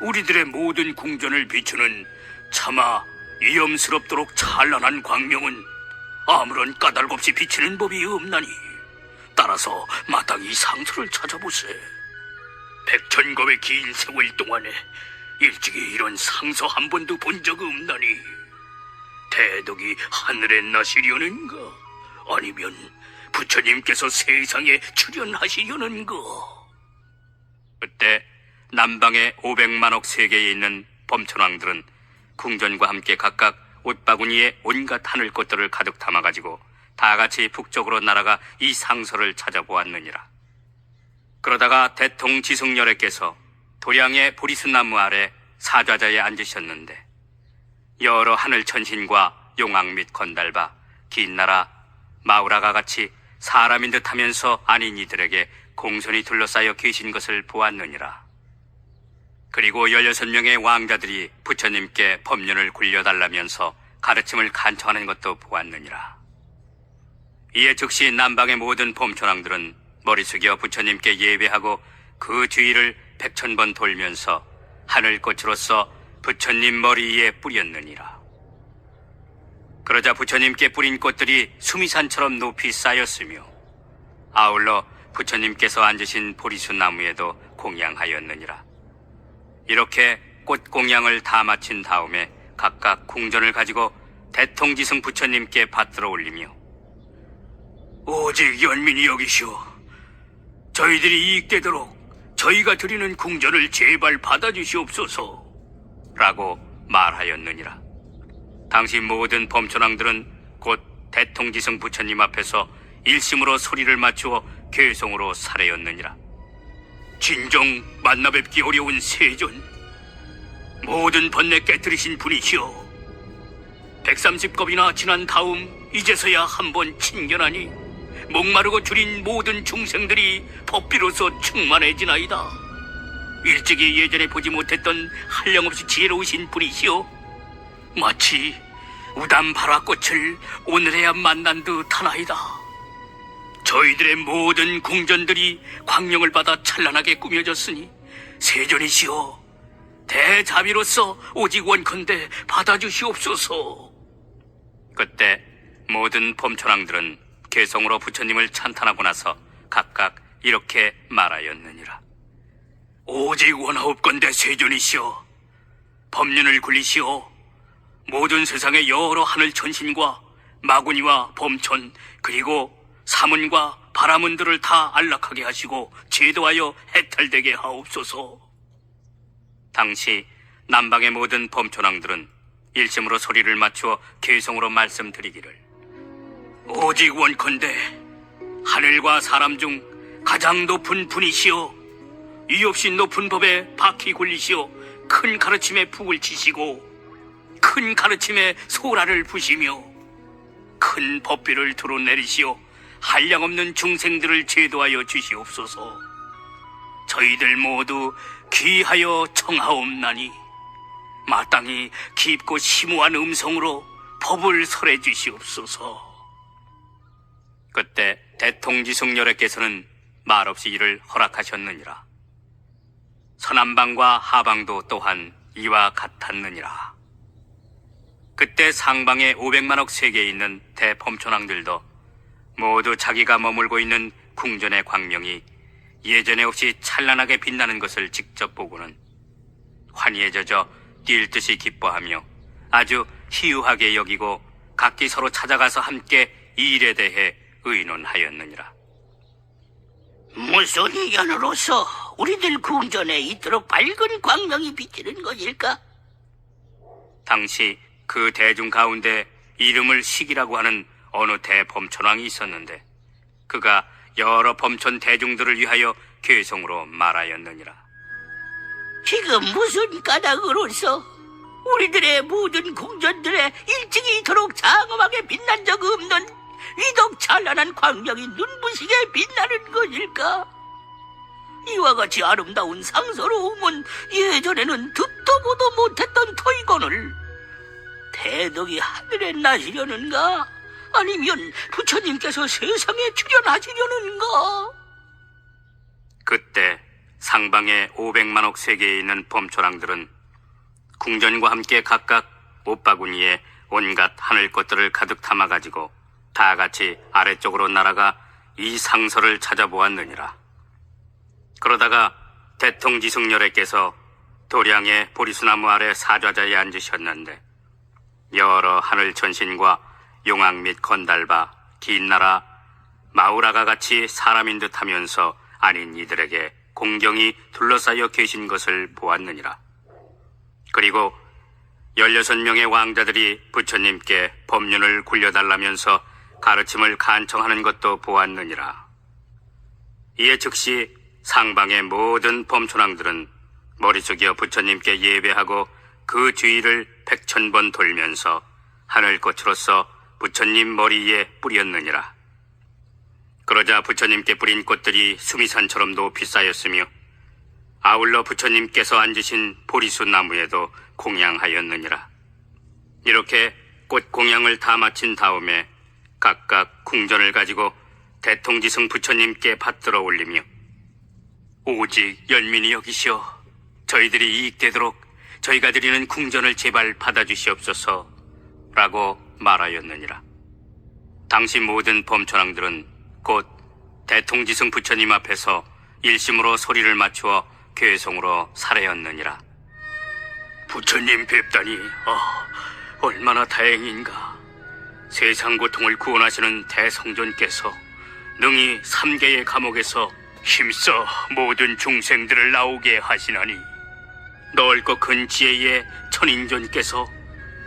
우리들의 모든 궁전을 비추는 차마 위험스럽도록 찬란한 광명은 아무런 까닭 없이 비치는 법이 없나니 따라서 마땅히 상소를 찾아보세. 백천겁의 긴 세월 동안에 일찍이 이런 상소 한 번도 본 적 없나니 대덕이 하늘에 나시려는가 아니면 부처님께서 세상에 출현하시려는가. 그때 남방의 500만억 세계에 있는 범천왕들은 궁전과 함께 각각 옷바구니에 온갖 하늘꽃들을 가득 담아가지고 다 같이 북쪽으로 날아가 이 상서를 찾아보았느니라. 그러다가 대통지승열애께서 도량의 보리수나무 아래 사좌자에 앉으셨는데 여러 하늘 천신과 용왕 및 건달바 긴 나라 마우라가 같이 사람인 듯하면서 아닌 이들에게 공손히 둘러싸여 계신 것을 보았느니라. 그리고 16명의 왕자들이 부처님께 법륜을 굴려달라면서 가르침을 간청하는 것도 보았느니라. 이에 즉시 남방의 모든 범천왕들은 머리 숙여 부처님께 예배하고 그 주위를 100,000번 돌면서 하늘꽃으로서 부처님 머리 위에 뿌렸느니라. 그러자 부처님께 뿌린 꽃들이 수미산처럼 높이 쌓였으며 아울러 부처님께서 앉으신 보리수 나무에도 공양하였느니라. 이렇게 꽃 공양을 다 마친 다음에 각각 궁전을 가지고 대통지승 부처님께 받들어 올리며 오직 연민이 여기시오. 저희들이 이익되도록 저희가 드리는 궁전을 제발 받아주시옵소서 라고 말하였느니라. 당시 모든 범천왕들은 곧 대통지승 부처님 앞에서 일심으로 소리를 맞추어 괴성으로 살해였느니라. 진정 만나뵙기 어려운 세존, 모든 번뇌 깨뜨리신 분이시오. 130겁이나 지난 다음 이제서야 한번 친견하니 목마르고 줄인 모든 중생들이 법비로서 충만해지나이다. 일찍이 예전에 보지 못했던 한량없이 지혜로우신 분이시오. 마치 우담 바라꽃을 오늘에야 만난 듯하나이다. 저희들의 모든 궁전들이 광명을 받아 찬란하게 꾸며졌으니 세존이시오, 대자비로서 오직 원컨대 받아주시옵소서. 그때 모든 범천왕들은 개성으로 부처님을 찬탄하고 나서 각각 이렇게 말하였느니라. 오직 원하옵건대 세존이시오, 법륜을 굴리시오. 모든 세상의 여러 하늘 천신과 마구니와 범천 그리고 사문과 바라문들을 다 안락하게 하시고 제도하여 해탈되게 하옵소서. 당시 남방의 모든 범천왕들은 일심으로 소리를 맞추어 개성으로 말씀드리기를 오직 원컨대 하늘과 사람 중 가장 높은 분이시오, 이 없이 높은 법에 바퀴 굴리시오. 큰 가르침에 북을 치시고 큰 가르침에 소라를 부시며 큰 법비를 드러내리시오. 한량없는 중생들을 제도하여 주시옵소서. 저희들 모두 귀하여 청하옵나니 마땅히 깊고 심오한 음성으로 법을 설해 주시옵소서. 그때 대통지승열애께서는 말없이 이를 허락하셨느니라. 서남방과 하방도 또한 이와 같았느니라. 그때 상방의 500만억 세계에 있는 대범천왕들도 모두 자기가 머물고 있는 궁전의 광명이 예전에 없이 찬란하게 빛나는 것을 직접 보고는 환희에 젖어 뛸 듯이 기뻐하며 아주 희유하게 여기고 각기 서로 찾아가서 함께 이 일에 대해 의논하였느니라. 무슨 인연으로서 우리들 궁전에 이토록 밝은 광명이 비치는 것일까? 당시 그 대중 가운데 이름을 식이라고 하는 어느 대범천왕이 있었는데 그가 여러 범천 대중들을 위하여 괴성으로 말하였느니라. 지금 무슨 까닭으로서 우리들의 모든 궁전들에 일찍이 이토록 장엄하게 빛난 적 없는 이덕 찬란한 광명이 눈부시게 빛나는 것일까? 이와 같이 아름다운 상서로움은 예전에는 듣도 보도 못했던 토이건을 대덕이 하늘에 나시려는가? 아니면 부처님께서 세상에 출현하시려는가? 그때 상방에 500만억 세계에 있는 범초랑들은 궁전과 함께 각각 옷바구니에 온갖 하늘 것들을 가득 담아가지고 다 같이 아래쪽으로 날아가 이 상서를 찾아보았느니라. 그러다가 대통지승열애께서 도량의 보리수나무 아래 사좌자에 앉으셨는데 여러 하늘 천신과 용왕 및 건달바, 긴나라, 마우라가 같이 사람인 듯하면서 아닌 이들에게 공경이 둘러싸여 계신 것을 보았느니라. 그리고 16명의 왕자들이 부처님께 법륜을 굴려달라면서 가르침을 간청하는 것도 보았느니라. 이에 즉시 상방의 모든 범초랑들은 머리 숙여 부처님께 예배하고 그 주위를 100,000번 돌면서 하늘꽃으로서 부처님 머리에 뿌렸느니라. 그러자 부처님께 뿌린 꽃들이 수미산처럼 높이 쌓였으며 아울러 부처님께서 앉으신 보리수 나무에도 공양하였느니라. 이렇게 꽃 공양을 다 마친 다음에 각각 궁전을 가지고 대통지승 부처님께 받들어 올리며 오직 연민이 여기시어 저희들이 이익되도록 저희가 드리는 궁전을 제발 받아주시옵소서 라고 말하였느니라. 당시 모든 범초랑들은 곧 대통지승 부처님 앞에서 일심으로 소리를 맞추어 괴송으로 살해였느니라. 부처님 뵙다니 얼마나 다행인가. 세상 고통을 구원하시는 대성존께서 능히 3계의 감옥에서 힘써 모든 중생들을 나오게 하시나니 넓고 큰 지혜의 천인존께서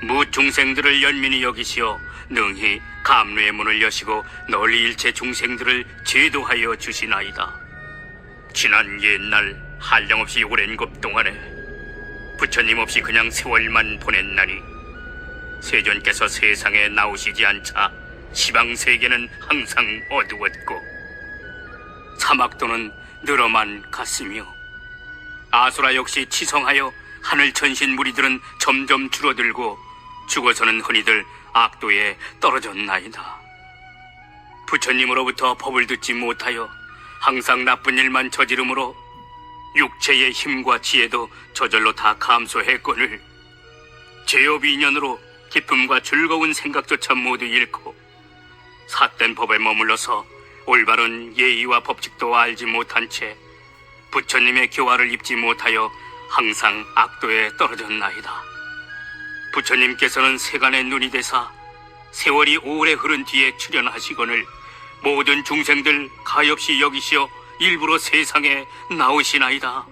무중생들을 연민히 여기시어 능히 감루의 문을 여시고 널리 일체 중생들을 제도하여 주시나이다. 지난 옛날 한량없이 오랜 급 동안에 부처님 없이 그냥 세월만 보냈나니 세존께서 세상에 나오시지 않자 시방세계는 항상 어두웠고 사막도는 늘어만 갔으며 아수라 역시 치성하여 하늘천신 무리들은 점점 줄어들고 죽어서는 흔히들 악도에 떨어졌나이다. 부처님으로부터 법을 듣지 못하여 항상 나쁜 일만 저지르므로 육체의 힘과 지혜도 저절로 다 감소했거늘 죄업 인연으로 기쁨과 즐거운 생각조차 모두 잃고 삿된 법에 머물러서 올바른 예의와 법칙도 알지 못한 채 부처님의 교화를 입지 못하여 항상 악도에 떨어졌나이다. 부처님께서는 세간의 눈이 되사 세월이 오래 흐른 뒤에 출현하시거늘 모든 중생들 가엾이 여기시어 일부러 세상에 나오시나이다.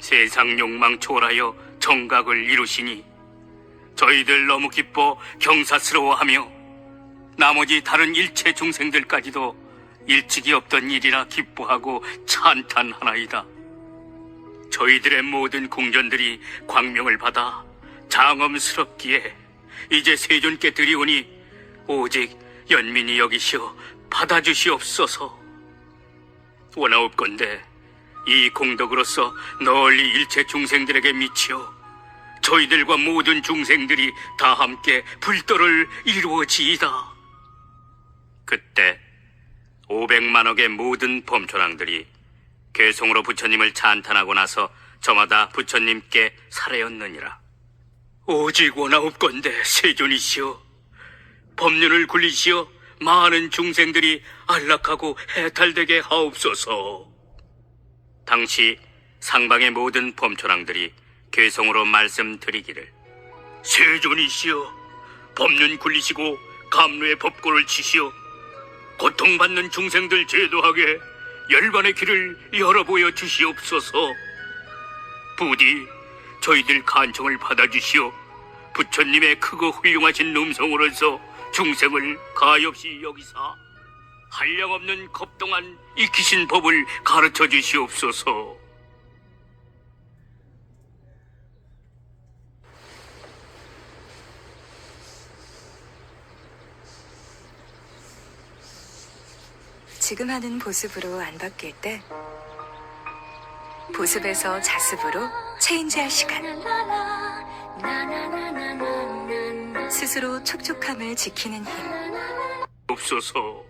세상 욕망 초월하여 정각을 이루시니 저희들 너무 기뻐 경사스러워하며 나머지 다른 일체 중생들까지도 일찍이 없던 일이라 기뻐하고 찬탄하나이다. 저희들의 모든 궁전들이 광명을 받아 장엄스럽기에 이제 세존께 드리오니 오직 연민이 여기시어 받아주시옵소서. 원하옵건대 이 공덕으로서 널리 일체 중생들에게 미치어 저희들과 모든 중생들이 다 함께 불도를 이루어지이다. 그때 500만억의 모든 범초랑들이 괴송으로 부처님을 찬탄하고 나서 저마다 부처님께 살해였느니라. 오직 원하옵건대 세존이시여 법륜을 굴리시어 많은 중생들이 안락하고 해탈되게 하옵소서. 당시 상방의 모든 범초랑들이 괴송으로 말씀드리기를 세존이시여 법륜 굴리시고 감루의 법고를 치시어 고통받는 중생들 제도하게 열반의 길을 열어보여 주시옵소서. 부디 저희들 간청을 받아주시어 부처님의 크고 훌륭하신 음성으로서 중생을 가엾이 여기사 한량없는 겁 동안 익히신 법을 가르쳐 주시옵소서. 지금 하는 보습으로 안 바뀔 때 보습에서 자습으로 체인지할 시간. 스스로 촉촉함을 지키는 힘. 없어서.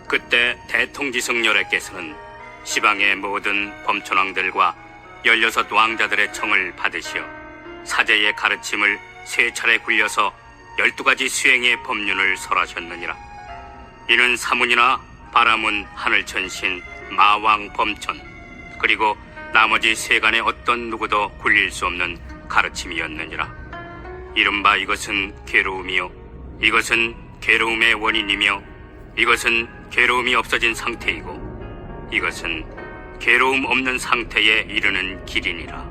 그때 대통지성열애께서는 시방의 모든 범천왕들과 16왕자들의 청을 받으시어 사제의 가르침을 3차례 굴려서 12가지 수행의 법륜을 설하셨느니라. 이는 사문이나 바라문, 하늘천신, 마왕, 범천, 그리고 나머지 세간의 어떤 누구도 굴릴 수 없는 가르침이었느니라. 이른바 이것은 괴로움이요, 이것은 괴로움의 원인이며, 이것은 괴로움이 없어진 상태이고, 이것은 괴로움 없는 상태에 이르는 길이니라.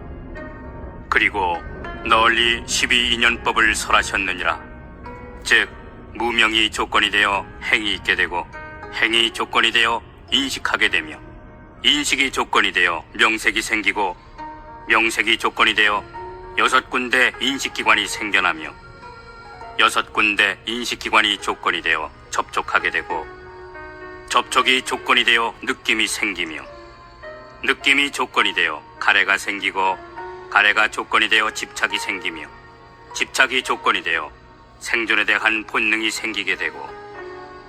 그리고 널리 12인연법을 설하셨느니라. 즉 무명이 조건이 되어 행이 있게 되고, 행이 조건이 되어 인식하게 되며, 인식이 조건이 되어 명색이 생기고, 명색이 조건이 되어 6군데 인식기관이 생겨나며, 6군데 인식기관이 조건이 되어 접촉하게 되고, 접촉이 조건이 되어 느낌이 생기며, 느낌이 조건이 되어 가래가 생기고, 가래가 조건이 되어 집착이 생기며, 집착이 조건이 되어 생존에 대한 본능이 생기게 되고,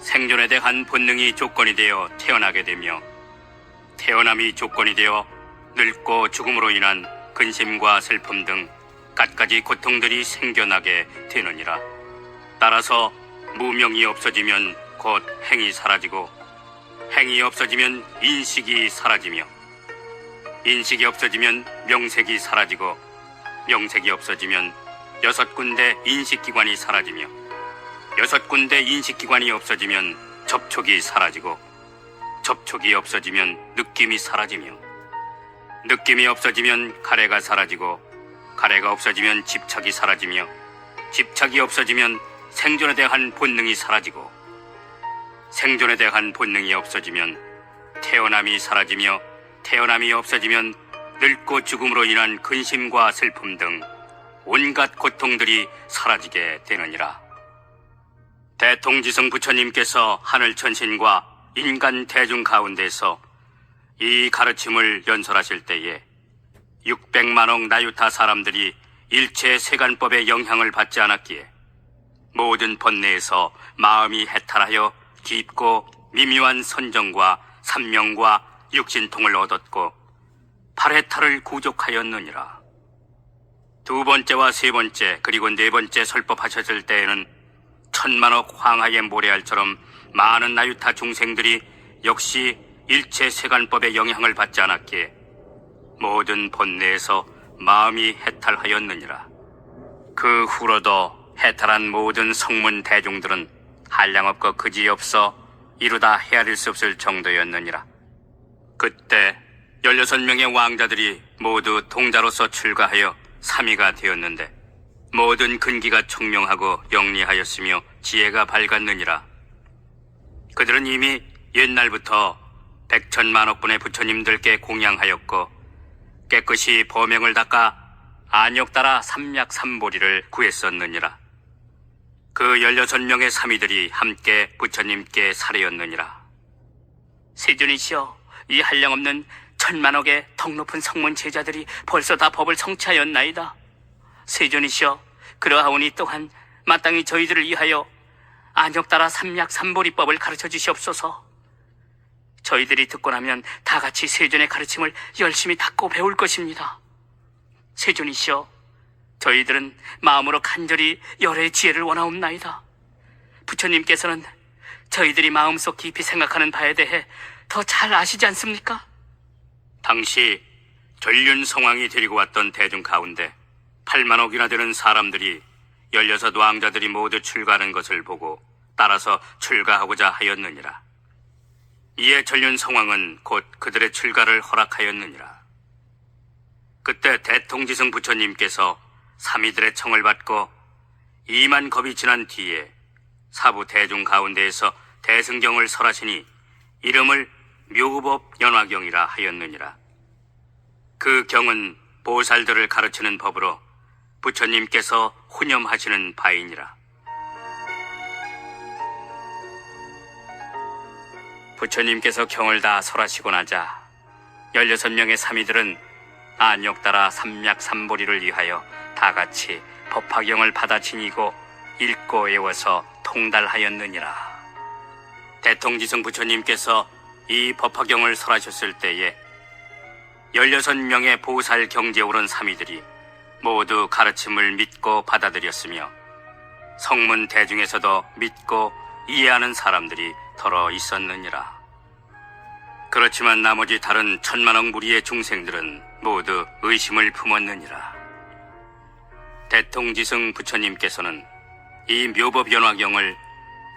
생존에 대한 본능이 조건이 되어 태어나게 되며, 태어남이 조건이 되어 늙고 죽음으로 인한 근심과 슬픔 등 갖가지 고통들이 생겨나게 되느니라. 따라서 무명이 없어지면 곧 행이 사라지고, 행이 없어지면 인식이 사라지며, 인식이 없어지면 명색이 사라지고, 명색이 없어지면 6군데 인식기관이 사라지며, 6군데 인식기관이 없어지면 접촉이 사라지고, 접촉이 없어지면 느낌이 사라지며, 느낌이 없어지면 가래가 사라지고, 가래가 없어지면 집착이 사라지며, 집착이 없어지면 생존에 대한 본능이 사라지고, 생존에 대한 본능이 없어지면 태어남이 사라지며, 태어남이 없어지면 늙고 죽음으로 인한 근심과 슬픔 등 온갖 고통들이 사라지게 되느니라. 대통지성 부처님께서 하늘천신과 인간 대중 가운데서 이 가르침을 연설하실 때에 600만억 나유타 사람들이 일체 세간법의 영향을 받지 않았기에 모든 번뇌에서 마음이 해탈하여 깊고 미묘한 선정과 삼명과 육신통을 얻었고 8해탈을 구족하였느니라. 2번째와 3번째 그리고 4번째 설법하셨을 때에는 1000만억 황하의 모래알처럼 많은 나유타 중생들이 역시 일체 세간법의 영향을 받지 않았기에 모든 번뇌에서 마음이 해탈하였느니라. 그 후로도 해탈한 모든 성문 대중들은 한량없고 그지없어 이루다 헤아릴 수 없을 정도였느니라. 그때 16명의 왕자들이 모두 동자로서 출가하여 3위가 되었는데 모든 근기가 청명하고 영리하였으며 지혜가 밝았느니라. 그들은 이미 옛날부터 100천만억 분의 부처님들께 공양하였고 깨끗이 범행을 닦아 안욕 따라 삼약삼보리를 구했었느니라. 그 16명의 사미들이 함께 부처님께 사례였느니라. 세존이시여, 이 한량없는 1000만억의 덕 높은 성문 제자들이 벌써 다 법을 성취하였나이다. 세존이시여, 그러하오니 또한 마땅히 저희들을 위하여 안욕 따라 삼약삼보리법을 가르쳐 주시옵소서. 저희들이 듣고 나면 다 같이 세존의 가르침을 열심히 닦고 배울 것입니다. 세존이시여, 저희들은 마음으로 간절히 열의 지혜를 원하옵나이다. 부처님께서는 저희들이 마음속 깊이 생각하는 바에 대해 더 잘 아시지 않습니까? 당시 전륜 성왕이 데리고 왔던 대중 가운데 8만억이나 되는 사람들이 16왕자들이 모두 출가하는 것을 보고 따라서 출가하고자 하였느니라. 이에 전륜 성왕은 곧 그들의 출가를 허락하였느니라. 그때 대통지성 부처님께서 사미들의 청을 받고 2만 겁이 지난 뒤에 사부 대중 가운데에서 대승경을 설하시니 이름을 묘법 연화경이라 하였느니라. 그 경은 보살들을 가르치는 법으로 부처님께서 훈념하시는 바이니라. 부처님께서 경을 다 설하시고 나자 16명의 사미들은 안욕따라 삼략삼보리를 위하여 다같이 법화경을 받아 지니고 읽고 외워서 통달하였느니라. 대통지승 부처님께서 이 법화경을 설하셨을 때에 16명의 보살 경지에 오른 사미들이 모두 가르침을 믿고 받아들였으며 성문 대중에서도 믿고 이해하는 사람들이 더러 있었느니라. 그렇지만 나머지 다른 천만억 무리의 중생들은 모두 의심을 품었느니라. 대통지승 부처님께서는 이 묘법연화경을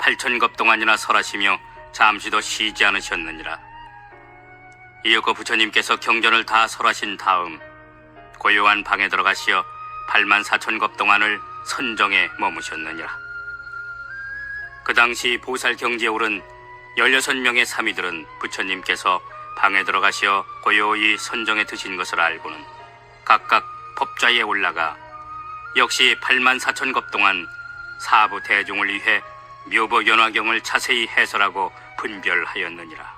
8,000겁 동안이나 설하시며 잠시도 쉬지 않으셨느니라. 이윽고 부처님께서 경전을 다 설하신 다음 고요한 방에 들어가시어 84,000겁 동안을 선정에 머무셨느니라. 그 당시 보살 경지에 오른 16명의 사미들은 부처님께서 방에 들어가시어 고요히 선정에 드신 것을 알고는 각각 법좌에 올라가 역시 84,000겁 동안 사부 대중을 위해 묘법연화경을 자세히 해설하고 분별하였느니라.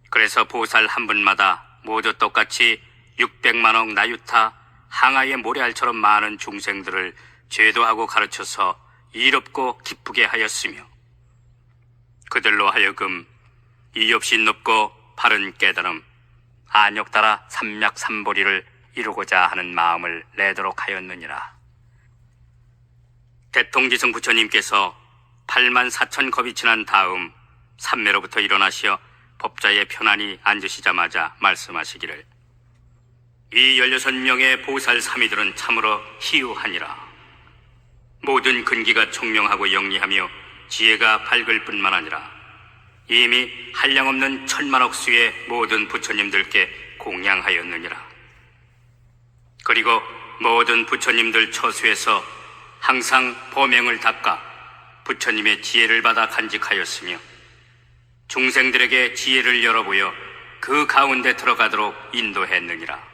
그래서 보살 한 분마다 모두 똑같이 600만억 나유타 항아의 모래알처럼 많은 중생들을 제도하고 가르쳐서 이롭고 기쁘게 하였으며 그들로 하여금 이없이 높고 바른 깨달음 안욕따라 삼략삼보리를 이루고자 하는 마음을 내도록 하였느니라. 대통지승 부처님께서 84,000겁이 지난 다음 삼매로부터 일어나시어 법좌에 편안히 앉으시자마자 말씀하시기를 이 16명의 보살 사미들은 참으로 희우하니라. 모든 근기가 총명하고 영리하며 지혜가 밝을 뿐만 아니라 이미 한량없는 천만억 수의 모든 부처님들께 공양하였느니라. 그리고 모든 부처님들 처수에서 항상 범행을 닦아 부처님의 지혜를 받아 간직하였으며 중생들에게 지혜를 열어보여 그 가운데 들어가도록 인도했느니라.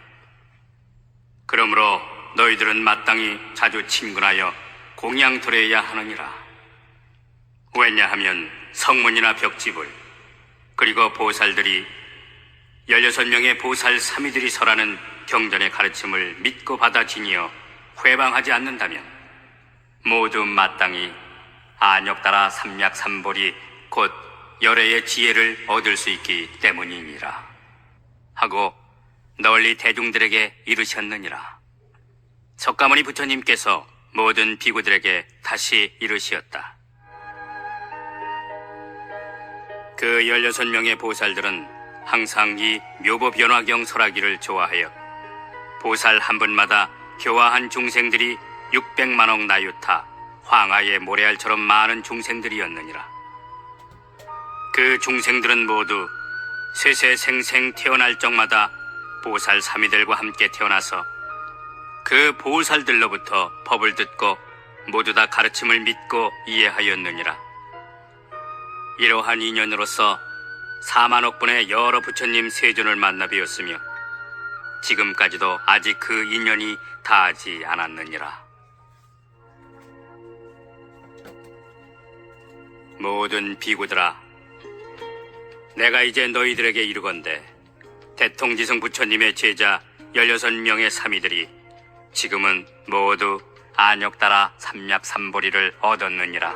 그러므로 너희들은 마땅히 자주 친근하여 공양 드려야 하느니라. 왜냐하면 성문이나 벽집을 그리고 보살들이 16명의 보살 사미들이 설하는 경전의 가르침을 믿고 받아 지니어 회방하지 않는다면 모두 마땅히 안욕따라 삼략삼보리 곧 열애의 지혜를 얻을 수 있기 때문이니라 하고 널리 대중들에게 이르셨느니라. 석가모니 부처님께서 모든 비구들에게 다시 이르시었다. 그 16명의 보살들은 항상 이 묘법연화경 설하기를 좋아하여 보살 한 분마다 교화한 중생들이 600만억 나유타 황하의 모래알처럼 많은 중생들이었느니라. 그 중생들은 모두 세세생생 태어날 적마다 보살 사미들과 함께 태어나서 그 보살들로부터 법을 듣고 모두 다 가르침을 믿고 이해하였느니라. 이러한 인연으로서 4만억 분의 여러 부처님 세존을 만나 뵈었으며 지금까지도 아직 그 인연이 다하지 않았느니라. 모든 비구들아, 내가 이제 너희들에게 이르건대 대통지승 부처님의 제자 16명의 사미들이 지금은 모두 안욕따라 삼략삼보리를 얻었느니라.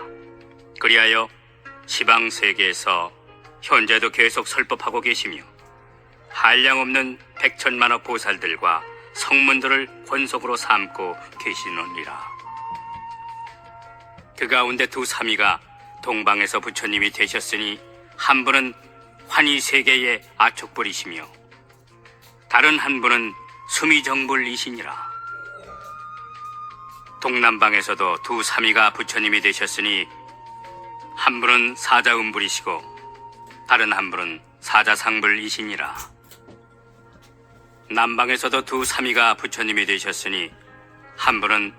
그리하여 시방세계에서 현재도 계속 설법하고 계시며 한량없는 백천만억 보살들과 성문들을 권속으로 삼고 계시느니라. 그 가운데 두 사미가 동방에서 부처님이 되셨으니 한 분은 환희세계의 아촉불이시며 다른 한 분은 수미정불이시니라. 동남방에서도 두 사미가 부처님이 되셨으니 한 분은 사자음불이시고 다른 한 분은 사자상불이시니라. 남방에서도 두 사미가 부처님이 되셨으니 한 분은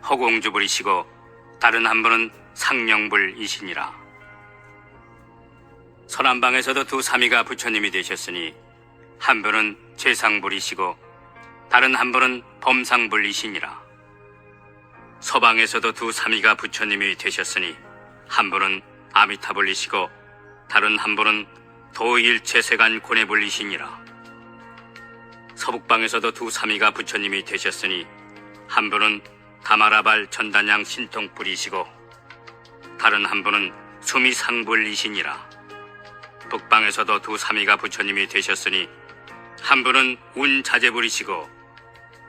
허공주불이시고 다른 한 분은 상령불이시니라. 서남방에서도 두 사미가 부처님이 되셨으니 한 분은 최상불이시고 다른 한 분은 범상불이시니라. 서방에서도 두 사미가 부처님이 되셨으니 한 분은 아미타불이시고 다른 한 분은 도일체세간 고뇌불이시니라. 서북방에서도 두 사미가 부처님이 되셨으니 한 분은 다마라발 전단양 신통불이시고 다른 한 분은 수미상불이시니라. 북방에서도 두 사미가 부처님이 되셨으니 한 분은 운자재불이시고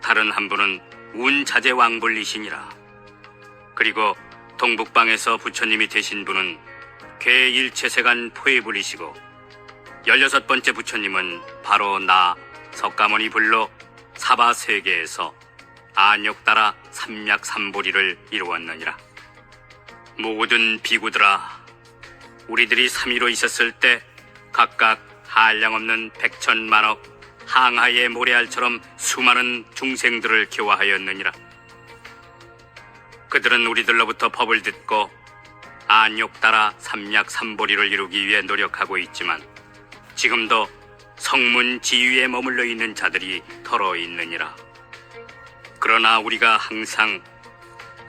다른 한 분은 운자재왕불이시니라. 그리고 동북방에서 부처님이 되신 분은 괴일체세간 포해불이시고 16번째 부처님은 바로 나 석가모니 불로 사바세계에서 안욕따라 삼약삼보리를 이루었느니라. 모든 비구들아, 우리들이 삼위로 있었을 때 각각 한량없는 백천만억 항하의 모래알처럼 수많은 중생들을 교화하였느니라. 그들은 우리들로부터 법을 듣고 안욕따라 삼약삼보리를 이루기 위해 노력하고 있지만 지금도 성문 지위에 머물러 있는 자들이 더러 있느니라. 그러나 우리가 항상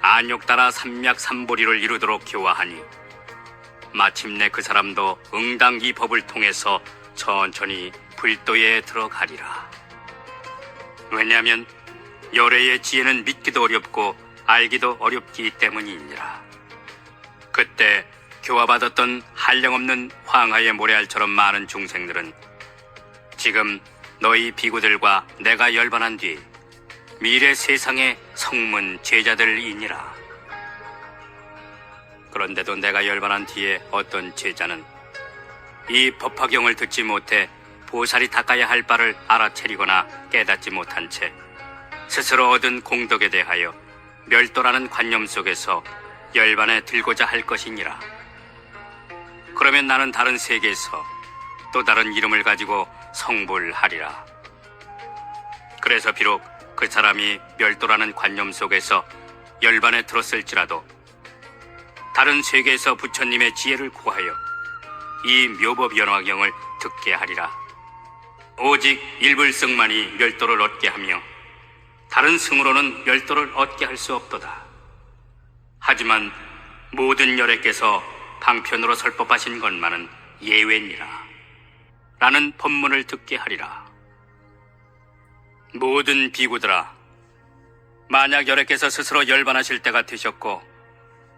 안욕따라 삼약삼보리를 이루도록 교화하니 마침내 그 사람도 응당 이 법을 통해서 천천히 불도에 들어가리라. 왜냐하면 열애의 지혜는 믿기도 어렵고 알기도 어렵기 때문이니라. 그때 교화받았던 한량없는 황하의 모래알처럼 많은 중생들은 지금 너희 비구들과 내가 열반한 뒤 미래 세상의 성문 제자들이니라. 그런데도 내가 열반한 뒤에 어떤 제자는 이 법화경을 듣지 못해 보살이 닦아야 할 바를 알아채리거나 깨닫지 못한 채 스스로 얻은 공덕에 대하여 멸도라는 관념 속에서 열반에 들고자 할 것이니라. 그러면 나는 다른 세계에서 또 다른 이름을 가지고 성불하리라. 그래서 비록 그 사람이 멸도라는 관념 속에서 열반에 들었을지라도 다른 세계에서 부처님의 지혜를 구하여 이 묘법연화경을 듣게 하리라. 오직 일불승만이 멸도를 얻게 하며 다른 승으로는 멸도를 얻게 할 수 없도다. 하지만 모든 열애께서 방편으로 설법하신 것만은 예외니라. 라는 법문을 듣게 하리라. 모든 비구들아, 만약 열애께서 스스로 열반하실 때가 되셨고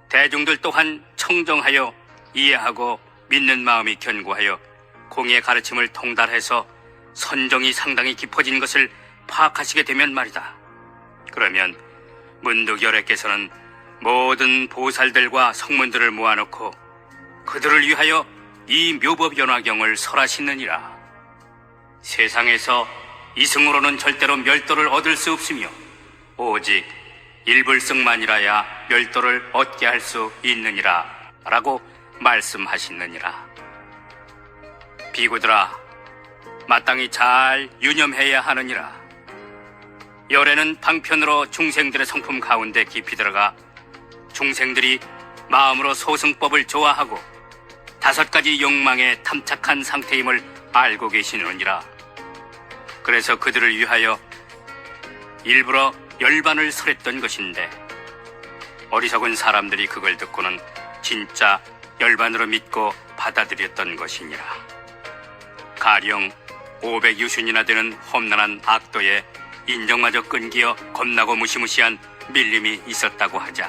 대중들 또한 청정하여 이해하고 믿는 마음이 견고하여 공의 가르침을 통달해서 선정이 상당히 깊어진 것을 파악하시게 되면 말이다. 그러면 문득 열애께서는 모든 보살들과 성문들을 모아놓고 그들을 위하여 이 묘법연화경을 설하시느니라. 세상에서 이승으로는 절대로 멸도를 얻을 수 없으며 오직 일불승만이라야 멸도를 얻게 할 수 있느니라 라고 말씀하시느니라. 비구들아, 마땅히 잘 유념해야 하느니라. 열애는 방편으로 중생들의 성품 가운데 깊이 들어가 중생들이 마음으로 소승법을 좋아하고 5가지 욕망에 탐착한 상태임을 알고 계시느니라. 그래서 그들을 위하여 일부러 열반을 설했던 것인데 어리석은 사람들이 그걸 듣고는 진짜 열반으로 믿고 받아들였던 것이니라. 가령 500유순이나 되는 험난한 악도에 인정마저 끊기어 겁나고 무시무시한 밀림이 있었다고 하자.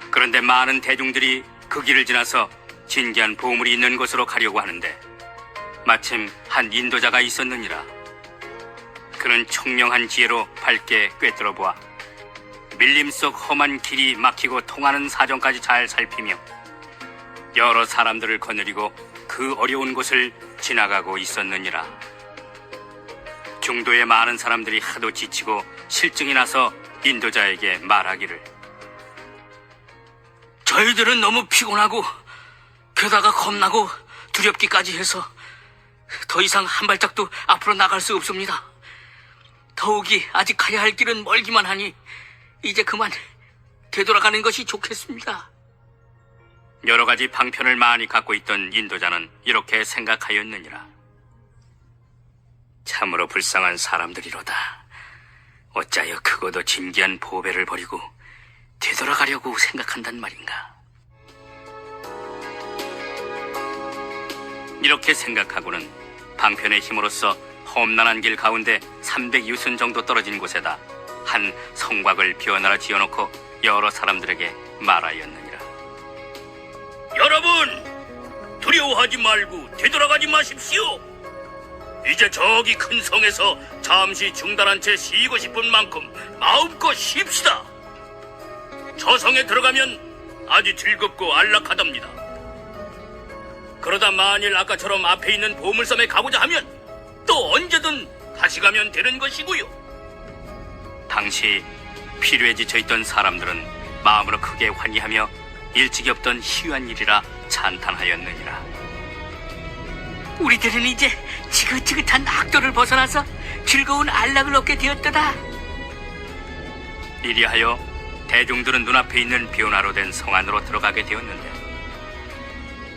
그런데 많은 대중들이 그 길을 지나서 진귀한 보물이 있는 곳으로 가려고 하는데 마침 한 인도자가 있었느니라. 그는 청명한 지혜로 밝게 꿰뚫어 보아 밀림 속 험한 길이 막히고 통하는 사정까지 잘 살피며 여러 사람들을 거느리고 그 어려운 곳을 지나가고 있었느니라. 중도에 많은 사람들이 하도 지치고 실증이 나서 인도자에게 말하기를, 저희들은 너무 피곤하고 게다가 겁나고 두렵기까지 해서 더 이상 한 발짝도 앞으로 나갈 수 없습니다. 더욱이 아직 가야 할 길은 멀기만 하니 이제 그만 되돌아가는 것이 좋겠습니다. 여러 가지 방편을 많이 갖고 있던 인도자는 이렇게 생각하였느니라. 참으로 불쌍한 사람들이로다. 어찌하여 크고도 진기한 보배를 버리고 되돌아가려고 생각한단 말인가. 이렇게 생각하고는 방편의 힘으로써 험난한 길 가운데 300유순 정도 떨어진 곳에다 한 성곽을 변화로 지어놓고 여러 사람들에게 말하였느니라. 여러분, 두려워하지 말고 되돌아가지 마십시오. 이제 저기 큰 성에서 잠시 중단한 채 쉬고 싶은 만큼 마음껏 쉽시다. 저 성에 들어가면 아주 즐겁고 안락하답니다. 그러다 만일 아까처럼 앞에 있는 보물섬에 가고자 하면 또 언제든 다시 가면 되는 것이고요. 당시 필요에 지쳐있던 사람들은 마음으로 크게 환희하며 일찍이 없던 희유한 일이라 찬탄하였느니라. 우리들은 이제 지긋지긋한 학도를 벗어나서 즐거운 안락을 얻게 되었도다. 이리하여 대중들은 눈앞에 있는 변화로 된 성 안으로 들어가게 되었는데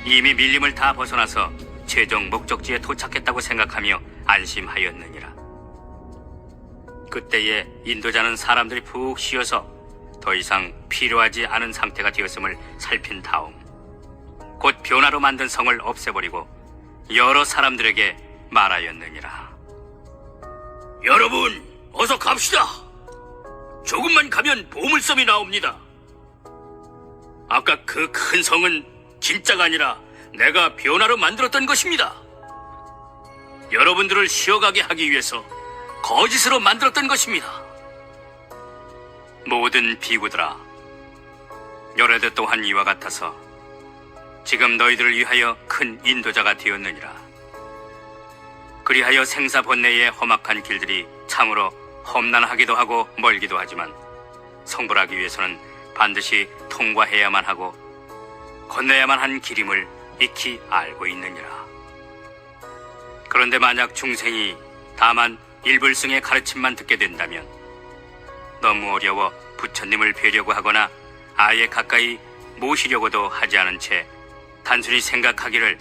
이미 밀림을 다 벗어나서 최종 목적지에 도착했다고 생각하며 안심하였느니라. 그때에 인도자는 사람들이 푹 쉬어서 더 이상 필요하지 않은 상태가 되었음을 살핀 다음 곧 변화로 만든 성을 없애버리고 여러 사람들에게 말하였느니라. 여러분, 어서 갑시다. 조금만 가면 보물섬이 나옵니다. 아까 그 큰 성은 진짜가 아니라 내가 변화로 만들었던 것입니다. 여러분들을 쉬어가게 하기 위해서 거짓으로 만들었던 것입니다. 모든 비구들아, 요레드 또한 이와 같아서 지금 너희들을 위하여 큰 인도자가 되었느니라. 그리하여 생사 번뇌의 험악한 길들이 참으로 험난하기도 하고 멀기도 하지만 성불하기 위해서는 반드시 통과해야만 하고 건너야만 한 길임을 익히 알고 있느니라. 그런데 만약 중생이 다만 일불승의 가르침만 듣게 된다면 너무 어려워 부처님을 뵈려고 하거나 아예 가까이 모시려고도 하지 않은 채 단순히 생각하기를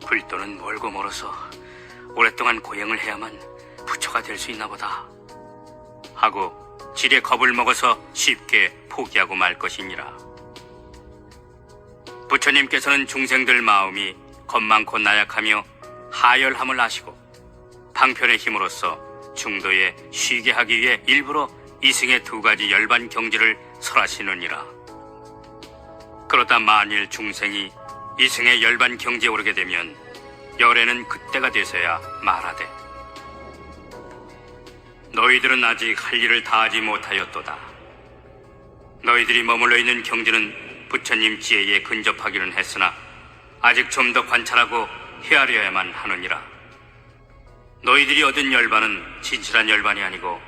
불도는 멀고 멀어서 오랫동안 고행을 해야만 부처가 될 수 있나 보다 하고 지레 겁을 먹어서 쉽게 포기하고 말 것이니라. 부처님께서는 중생들 마음이 겁 많고 나약하며 하열함을 아시고 방편의 힘으로써 중도에 쉬게 하기 위해 일부러 이승의 두 가지 열반 경지를 설하시느니라. 그러다 만일 중생이 이승의 열반 경지에 오르게 되면 열애는 그때가 돼서야 말하되 너희들은 아직 할 일을 다하지 못하였도다. 너희들이 머물러 있는 경지는 부처님 지혜에 근접하기는 했으나 아직 좀 더 관찰하고 헤아려야만 하느니라. 너희들이 얻은 열반은 진실한 열반이 아니고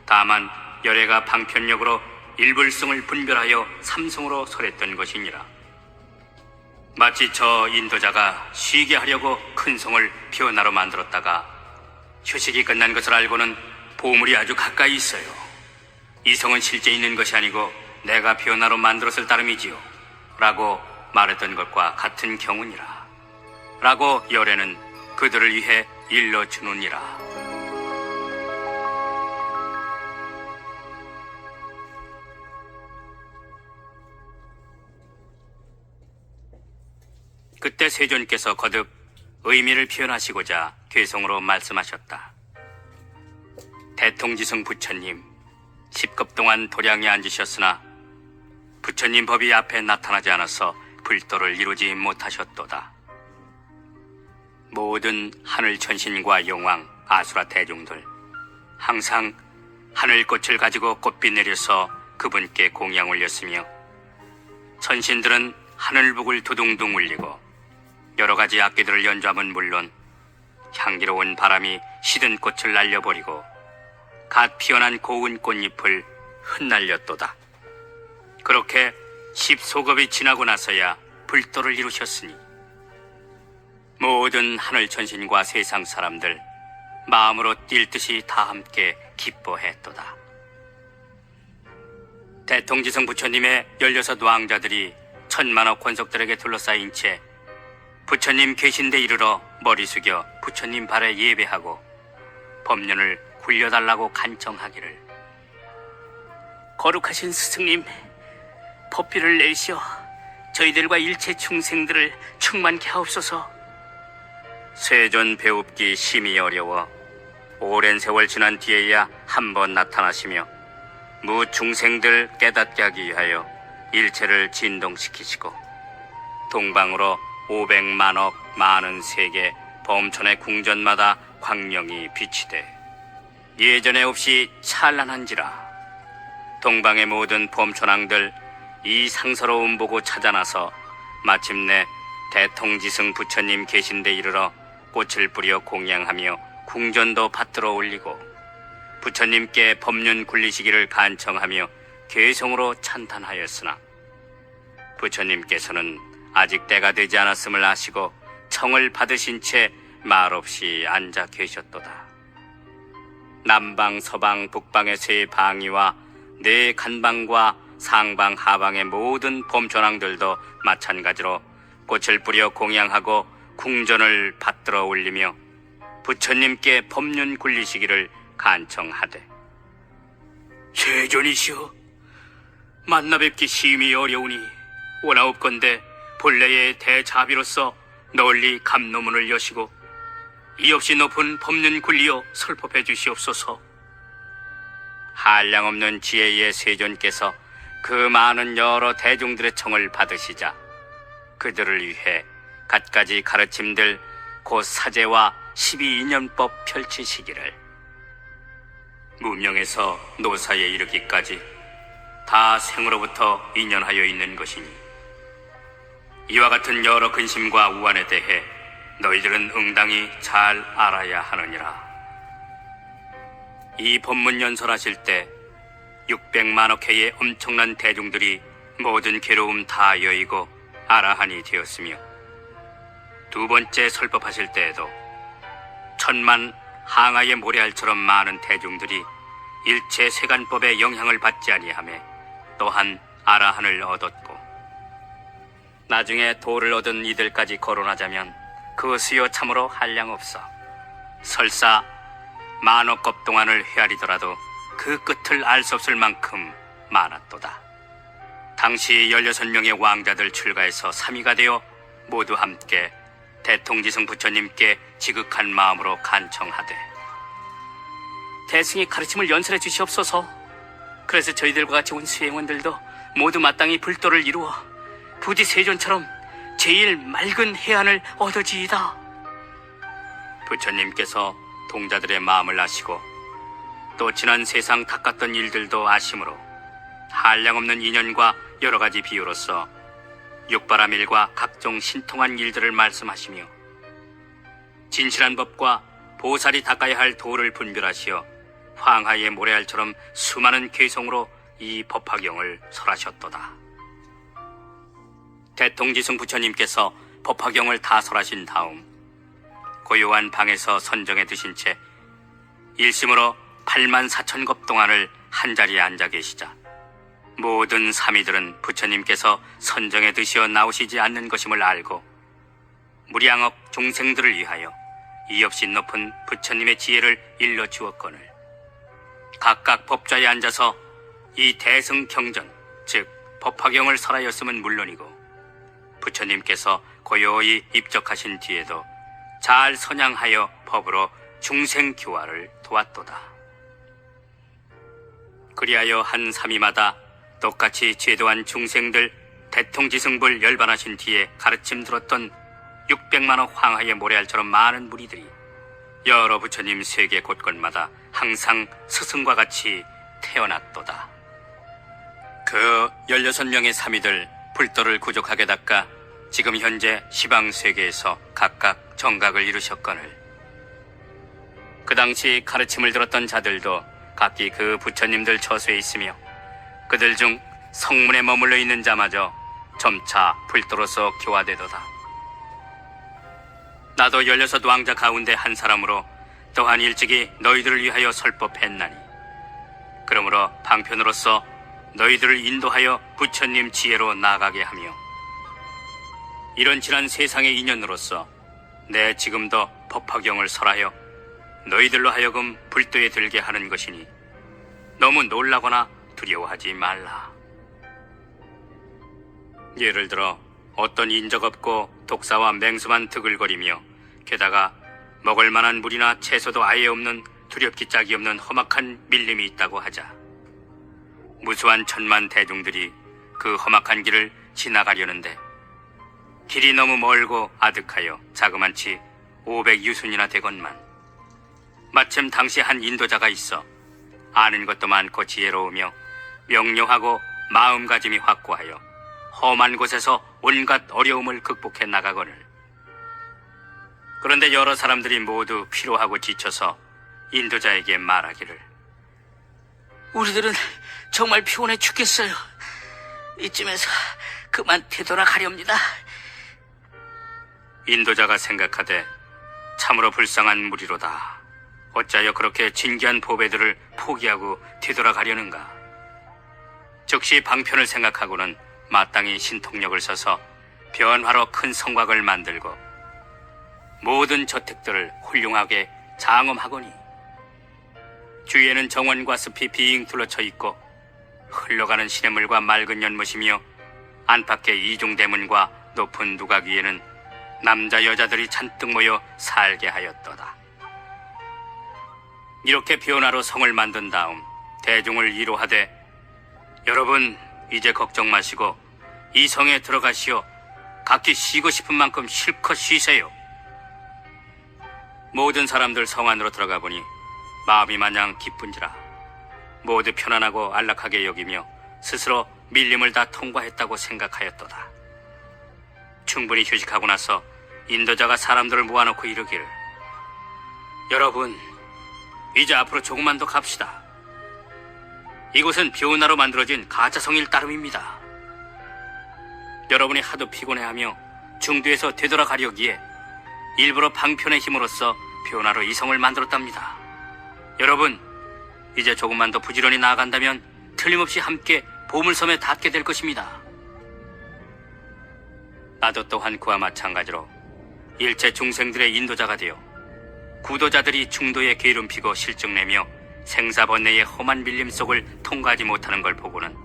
다만 열애가 방편력으로 일불승을 분별하여 삼성으로 설했던 것이니라. 마치 저 인도자가 쉬게 하려고 큰 성을 변화로 만들었다가 휴식이 끝난 것을 알고는 보물이 아주 가까이 있어요. 이 성은 실제 있는 것이 아니고 내가 변화로 만들었을 따름이지요 라고 말했던 것과 같은 경우니라. 라고 열애는 그들을 위해 일러주느니라. 그때 세존께서 거듭 의미를 표현하시고자 괴성으로 말씀하셨다. 대통지승 부처님, 10급 동안 도량에 앉으셨으나 부처님 법이 앞에 나타나지 않아서 불도를 이루지 못하셨도다. 모든 하늘 천신과 용왕, 아수라 대중들 항상 하늘꽃을 가지고 꽃비 내려서 그분께 공양 올렸으며 천신들은 하늘북을 두둥둥 울리고 여러 가지 악기들을 연주함은 물론 향기로운 바람이 시든 꽃을 날려버리고 갓 피어난 고운 꽃잎을 흩날렸도다. 그렇게 10소급이 지나고 나서야 불도를 이루셨으니 모든 하늘 천신과 세상 사람들 마음으로 뛸 듯이 다 함께 기뻐했도다. 대통지승 부처님의 16 왕자들이 천만억 권속들에게 둘러싸인 채 부처님 계신 데 이르러 머리 숙여 부처님 발에 예배하고 법륜을 굴려달라고 간청하기를. 거룩하신 스승님, 법비를 내시어 저희들과 일체 중생들을 충만케 하옵소서. 세존 배웁기 심히 어려워 오랜 세월 지난 뒤에야 한 번 나타나시며 무중생들 깨닫게 하기 위하여 일체를 진동시키시고 동방으로 500만억 많은 세계 범천의 궁전마다 광명이 비치되 예전에 없이 찬란한지라. 동방의 모든 범천왕들 이 상서로움 보고 찾아나서 마침내 대통지승 부처님 계신 데 이르러 꽃을 뿌려 공양하며 궁전도 받들어 올리고 부처님께 법륜 굴리시기를 간청하며 괴성으로 찬탄하였으나 부처님께서는 아직 때가 되지 않았음을 아시고 청을 받으신 채 말없이 앉아 계셨도다. 남방, 서방, 북방의 세 방위와 네 간방과 상방, 하방의 모든 범천왕들도 마찬가지로 꽃을 뿌려 공양하고 궁전을 받들어 올리며 부처님께 법륜 굴리시기를 간청하되 세존이시여, 만나 뵙기 심히 어려우니 원하옵건대 본래의 대자비로서 널리 감노문을 여시고 이 없이 높은 법륜 굴리어 설법해 주시옵소서. 한량없는 지혜의 세존께서 그 많은 여러 대중들의 청을 받으시자 그들을 위해 갖가지 가르침들 곧 사제와 12인연법 펼치시기를. 무명에서 노사에 이르기까지 다 생으로부터 인연하여 있는 것이니 이와 같은 여러 근심과 우환에 대해 너희들은 응당히 잘 알아야 하느니라. 이 법문 연설하실 때 600만억 회의 엄청난 대중들이 모든 괴로움 다 여의고 아라한이 되었으며 두 번째 설법하실 때에도 1000만 항아의 모래알처럼 많은 대중들이 일체 세간법의 영향을 받지 아니하며 또한 아라한을 얻었고 나중에 도를 얻은 이들까지 거론하자면 그 수요 참으로 한량없어 설사 만억겁 동안을 헤아리더라도 그 끝을 알 수 없을 만큼 많았도다. 당시 16명의 왕자들 출가해서 3위가 되어 모두 함께 대통지승 부처님께 지극한 마음으로 간청하되 대승의 가르침을 연설해 주시옵소서. 그래서 저희들과 같이 온 수행원들도 모두 마땅히 불도를 이루어 부디 세존처럼 제일 맑은 해안을 얻어지이다. 부처님께서 동자들의 마음을 아시고 또 지난 세상 닦았던 일들도 아심으로 한량없는 인연과 여러 가지 비유로서 육바라밀과 각종 신통한 일들을 말씀하시며 진실한 법과 보살이 닦아야 할 도를 분별하시어 황하의 모래알처럼 수많은 괴성으로 이 법화경을 설하셨도다. 대통지승 부처님께서 법화경을 다 설하신 다음 고요한 방에서 선정에 드신 채 일심으로 84,000겁 동안을 한자리에 앉아 계시자 모든 사미들은 부처님께서 선정에 드시어 나오시지 않는 것임을 알고 무량억 중생들을 위하여 이 없이 높은 부처님의 지혜를 일러 주었거늘 각각 법좌에 앉아서 이 대승경전 즉 법화경을 설하였음은 물론이고 부처님께서 고요히 입적하신 뒤에도 잘 선양하여 법으로 중생교화를 도왔도다. 그리하여 한 사미마다 똑같이 제도한 중생들 대통지승불 열반하신 뒤에 가르침 들었던 600만억 황하의 모래알처럼 많은 무리들이 여러 부처님 세계 곳곳마다 항상 스승과 같이 태어났도다. 그 16명의 사미들 불도를 구족하게 닦아 지금 현재 시방세계에서 각각 정각을 이루셨거늘 그 당시 가르침을 들었던 자들도 각기 그 부처님들 처소에 있으며 그들 중 성문에 머물러 있는 자마저 점차 불도로서 교화되도다. 나도 16왕자 가운데 한 사람으로 또한 일찍이 너희들을 위하여 설법했나니 그러므로 방편으로서 너희들을 인도하여 부처님 지혜로 나아가게 하며 이런 지난 세상의 인연으로서 내 지금도 법화경을 설하여 너희들로 하여금 불도에 들게 하는 것이니 너무 놀라거나 두려워하지 말라. 예를 들어 어떤 인적 없고 독사와 맹수만 드글거리며 게다가 먹을 만한 물이나 채소도 아예 없는 두렵기 짝이 없는 험악한 밀림이 있다고 하자. 무수한 천만 대중들이 그 험악한 길을 지나가려는데 길이 너무 멀고 아득하여 자그만치 500유순이나 되건만 마침 당시 한 인도자가 있어 아는 것도 많고 지혜로우며 명료하고 마음가짐이 확고하여 험한 곳에서 온갖 어려움을 극복해 나가거늘. 그런데 여러 사람들이 모두 피로하고 지쳐서 인도자에게 말하기를, 우리들은 정말 피곤해 죽겠어요. 이쯤에서 그만 되돌아가렵니다. 인도자가 생각하되 참으로 불쌍한 무리로다. 어찌하여 그렇게 진귀한 보배들을 포기하고 되돌아가려는가. 즉시 방편을 생각하고는 마땅히 신통력을 써서 변화로 큰 성곽을 만들고 모든 저택들을 훌륭하게 장엄하거니 주위에는 정원과 숲이 빙 둘러쳐 있고 흘러가는 시냇물과 맑은 연못이며 안팎의 이중대문과 높은 누각 위에는 남자 여자들이 잔뜩 모여 살게 하였도다. 이렇게 변화로 성을 만든 다음 대중을 위로하되, 여러분 이제 걱정 마시고 이 성에 들어가시어 각기 쉬고 싶은 만큼 실컷 쉬세요. 모든 사람들 성 안으로 들어가 보니 마음이 마냥 기쁜지라 모두 편안하고 안락하게 여기며 스스로 밀림을 다 통과했다고 생각하였도다. 충분히 휴식하고 나서 인도자가 사람들을 모아놓고 이르기를, 여러분 이제 앞으로 조금만 더 갑시다. 이곳은 벼나로 만들어진 가짜성일 따름입니다. 여러분이 하도 피곤해하며 중도에서 되돌아가려기에 일부러 방편의 힘으로써 벼나로 이 성을 만들었답니다. 여러분 이제 조금만 더 부지런히 나아간다면 틀림없이 함께 보물섬에 닿게 될 것입니다. 나도 또한 그와 마찬가지로 일체 중생들의 인도자가 되어 구도자들이 중도에 게으름피고 실증내며 생사번뇌의 험한 밀림 속을 통과하지 못하는 걸 보고는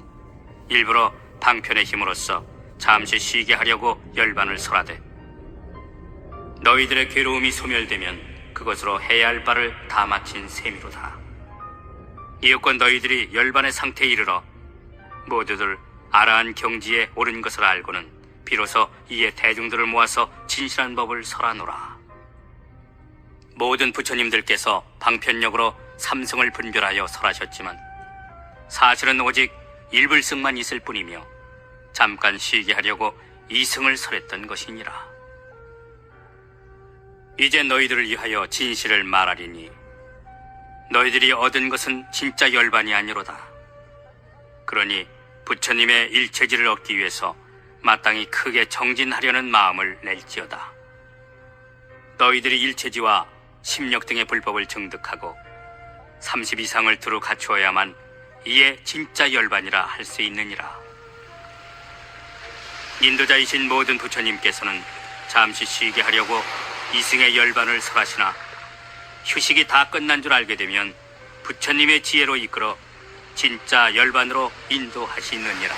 일부러 방편의 힘으로써 잠시 쉬게 하려고 열반을 설하되, 너희들의 괴로움이 소멸되면 그것으로 해야 할 바를 다 마친 셈이로다. 이윽고 너희들이 열반의 상태에 이르러 모두들 아라한 경지에 오른 것을 알고는 비로소 이에 대중들을 모아서 진실한 법을 설하노라. 모든 부처님들께서 방편력으로 삼승을 분별하여 설하셨지만 사실은 오직 일불승만 있을 뿐이며 잠깐 쉬게 하려고 이승을 설했던 것이니라. 이제 너희들을 위하여 진실을 말하리니 너희들이 얻은 것은 진짜 열반이 아니로다. 그러니 부처님의 일체지를 얻기 위해서 마땅히 크게 정진하려는 마음을 낼지어다. 너희들이 일체지와 심력 등의 불법을 증득하고 30 이상을 두루 갖추어야만 이에 진짜 열반이라 할 수 있느니라. 인도자이신 모든 부처님께서는 잠시 쉬게 하려고 이승의 열반을 설하시나 휴식이 다 끝난 줄 알게 되면 부처님의 지혜로 이끌어 진짜 열반으로 인도하시느니라.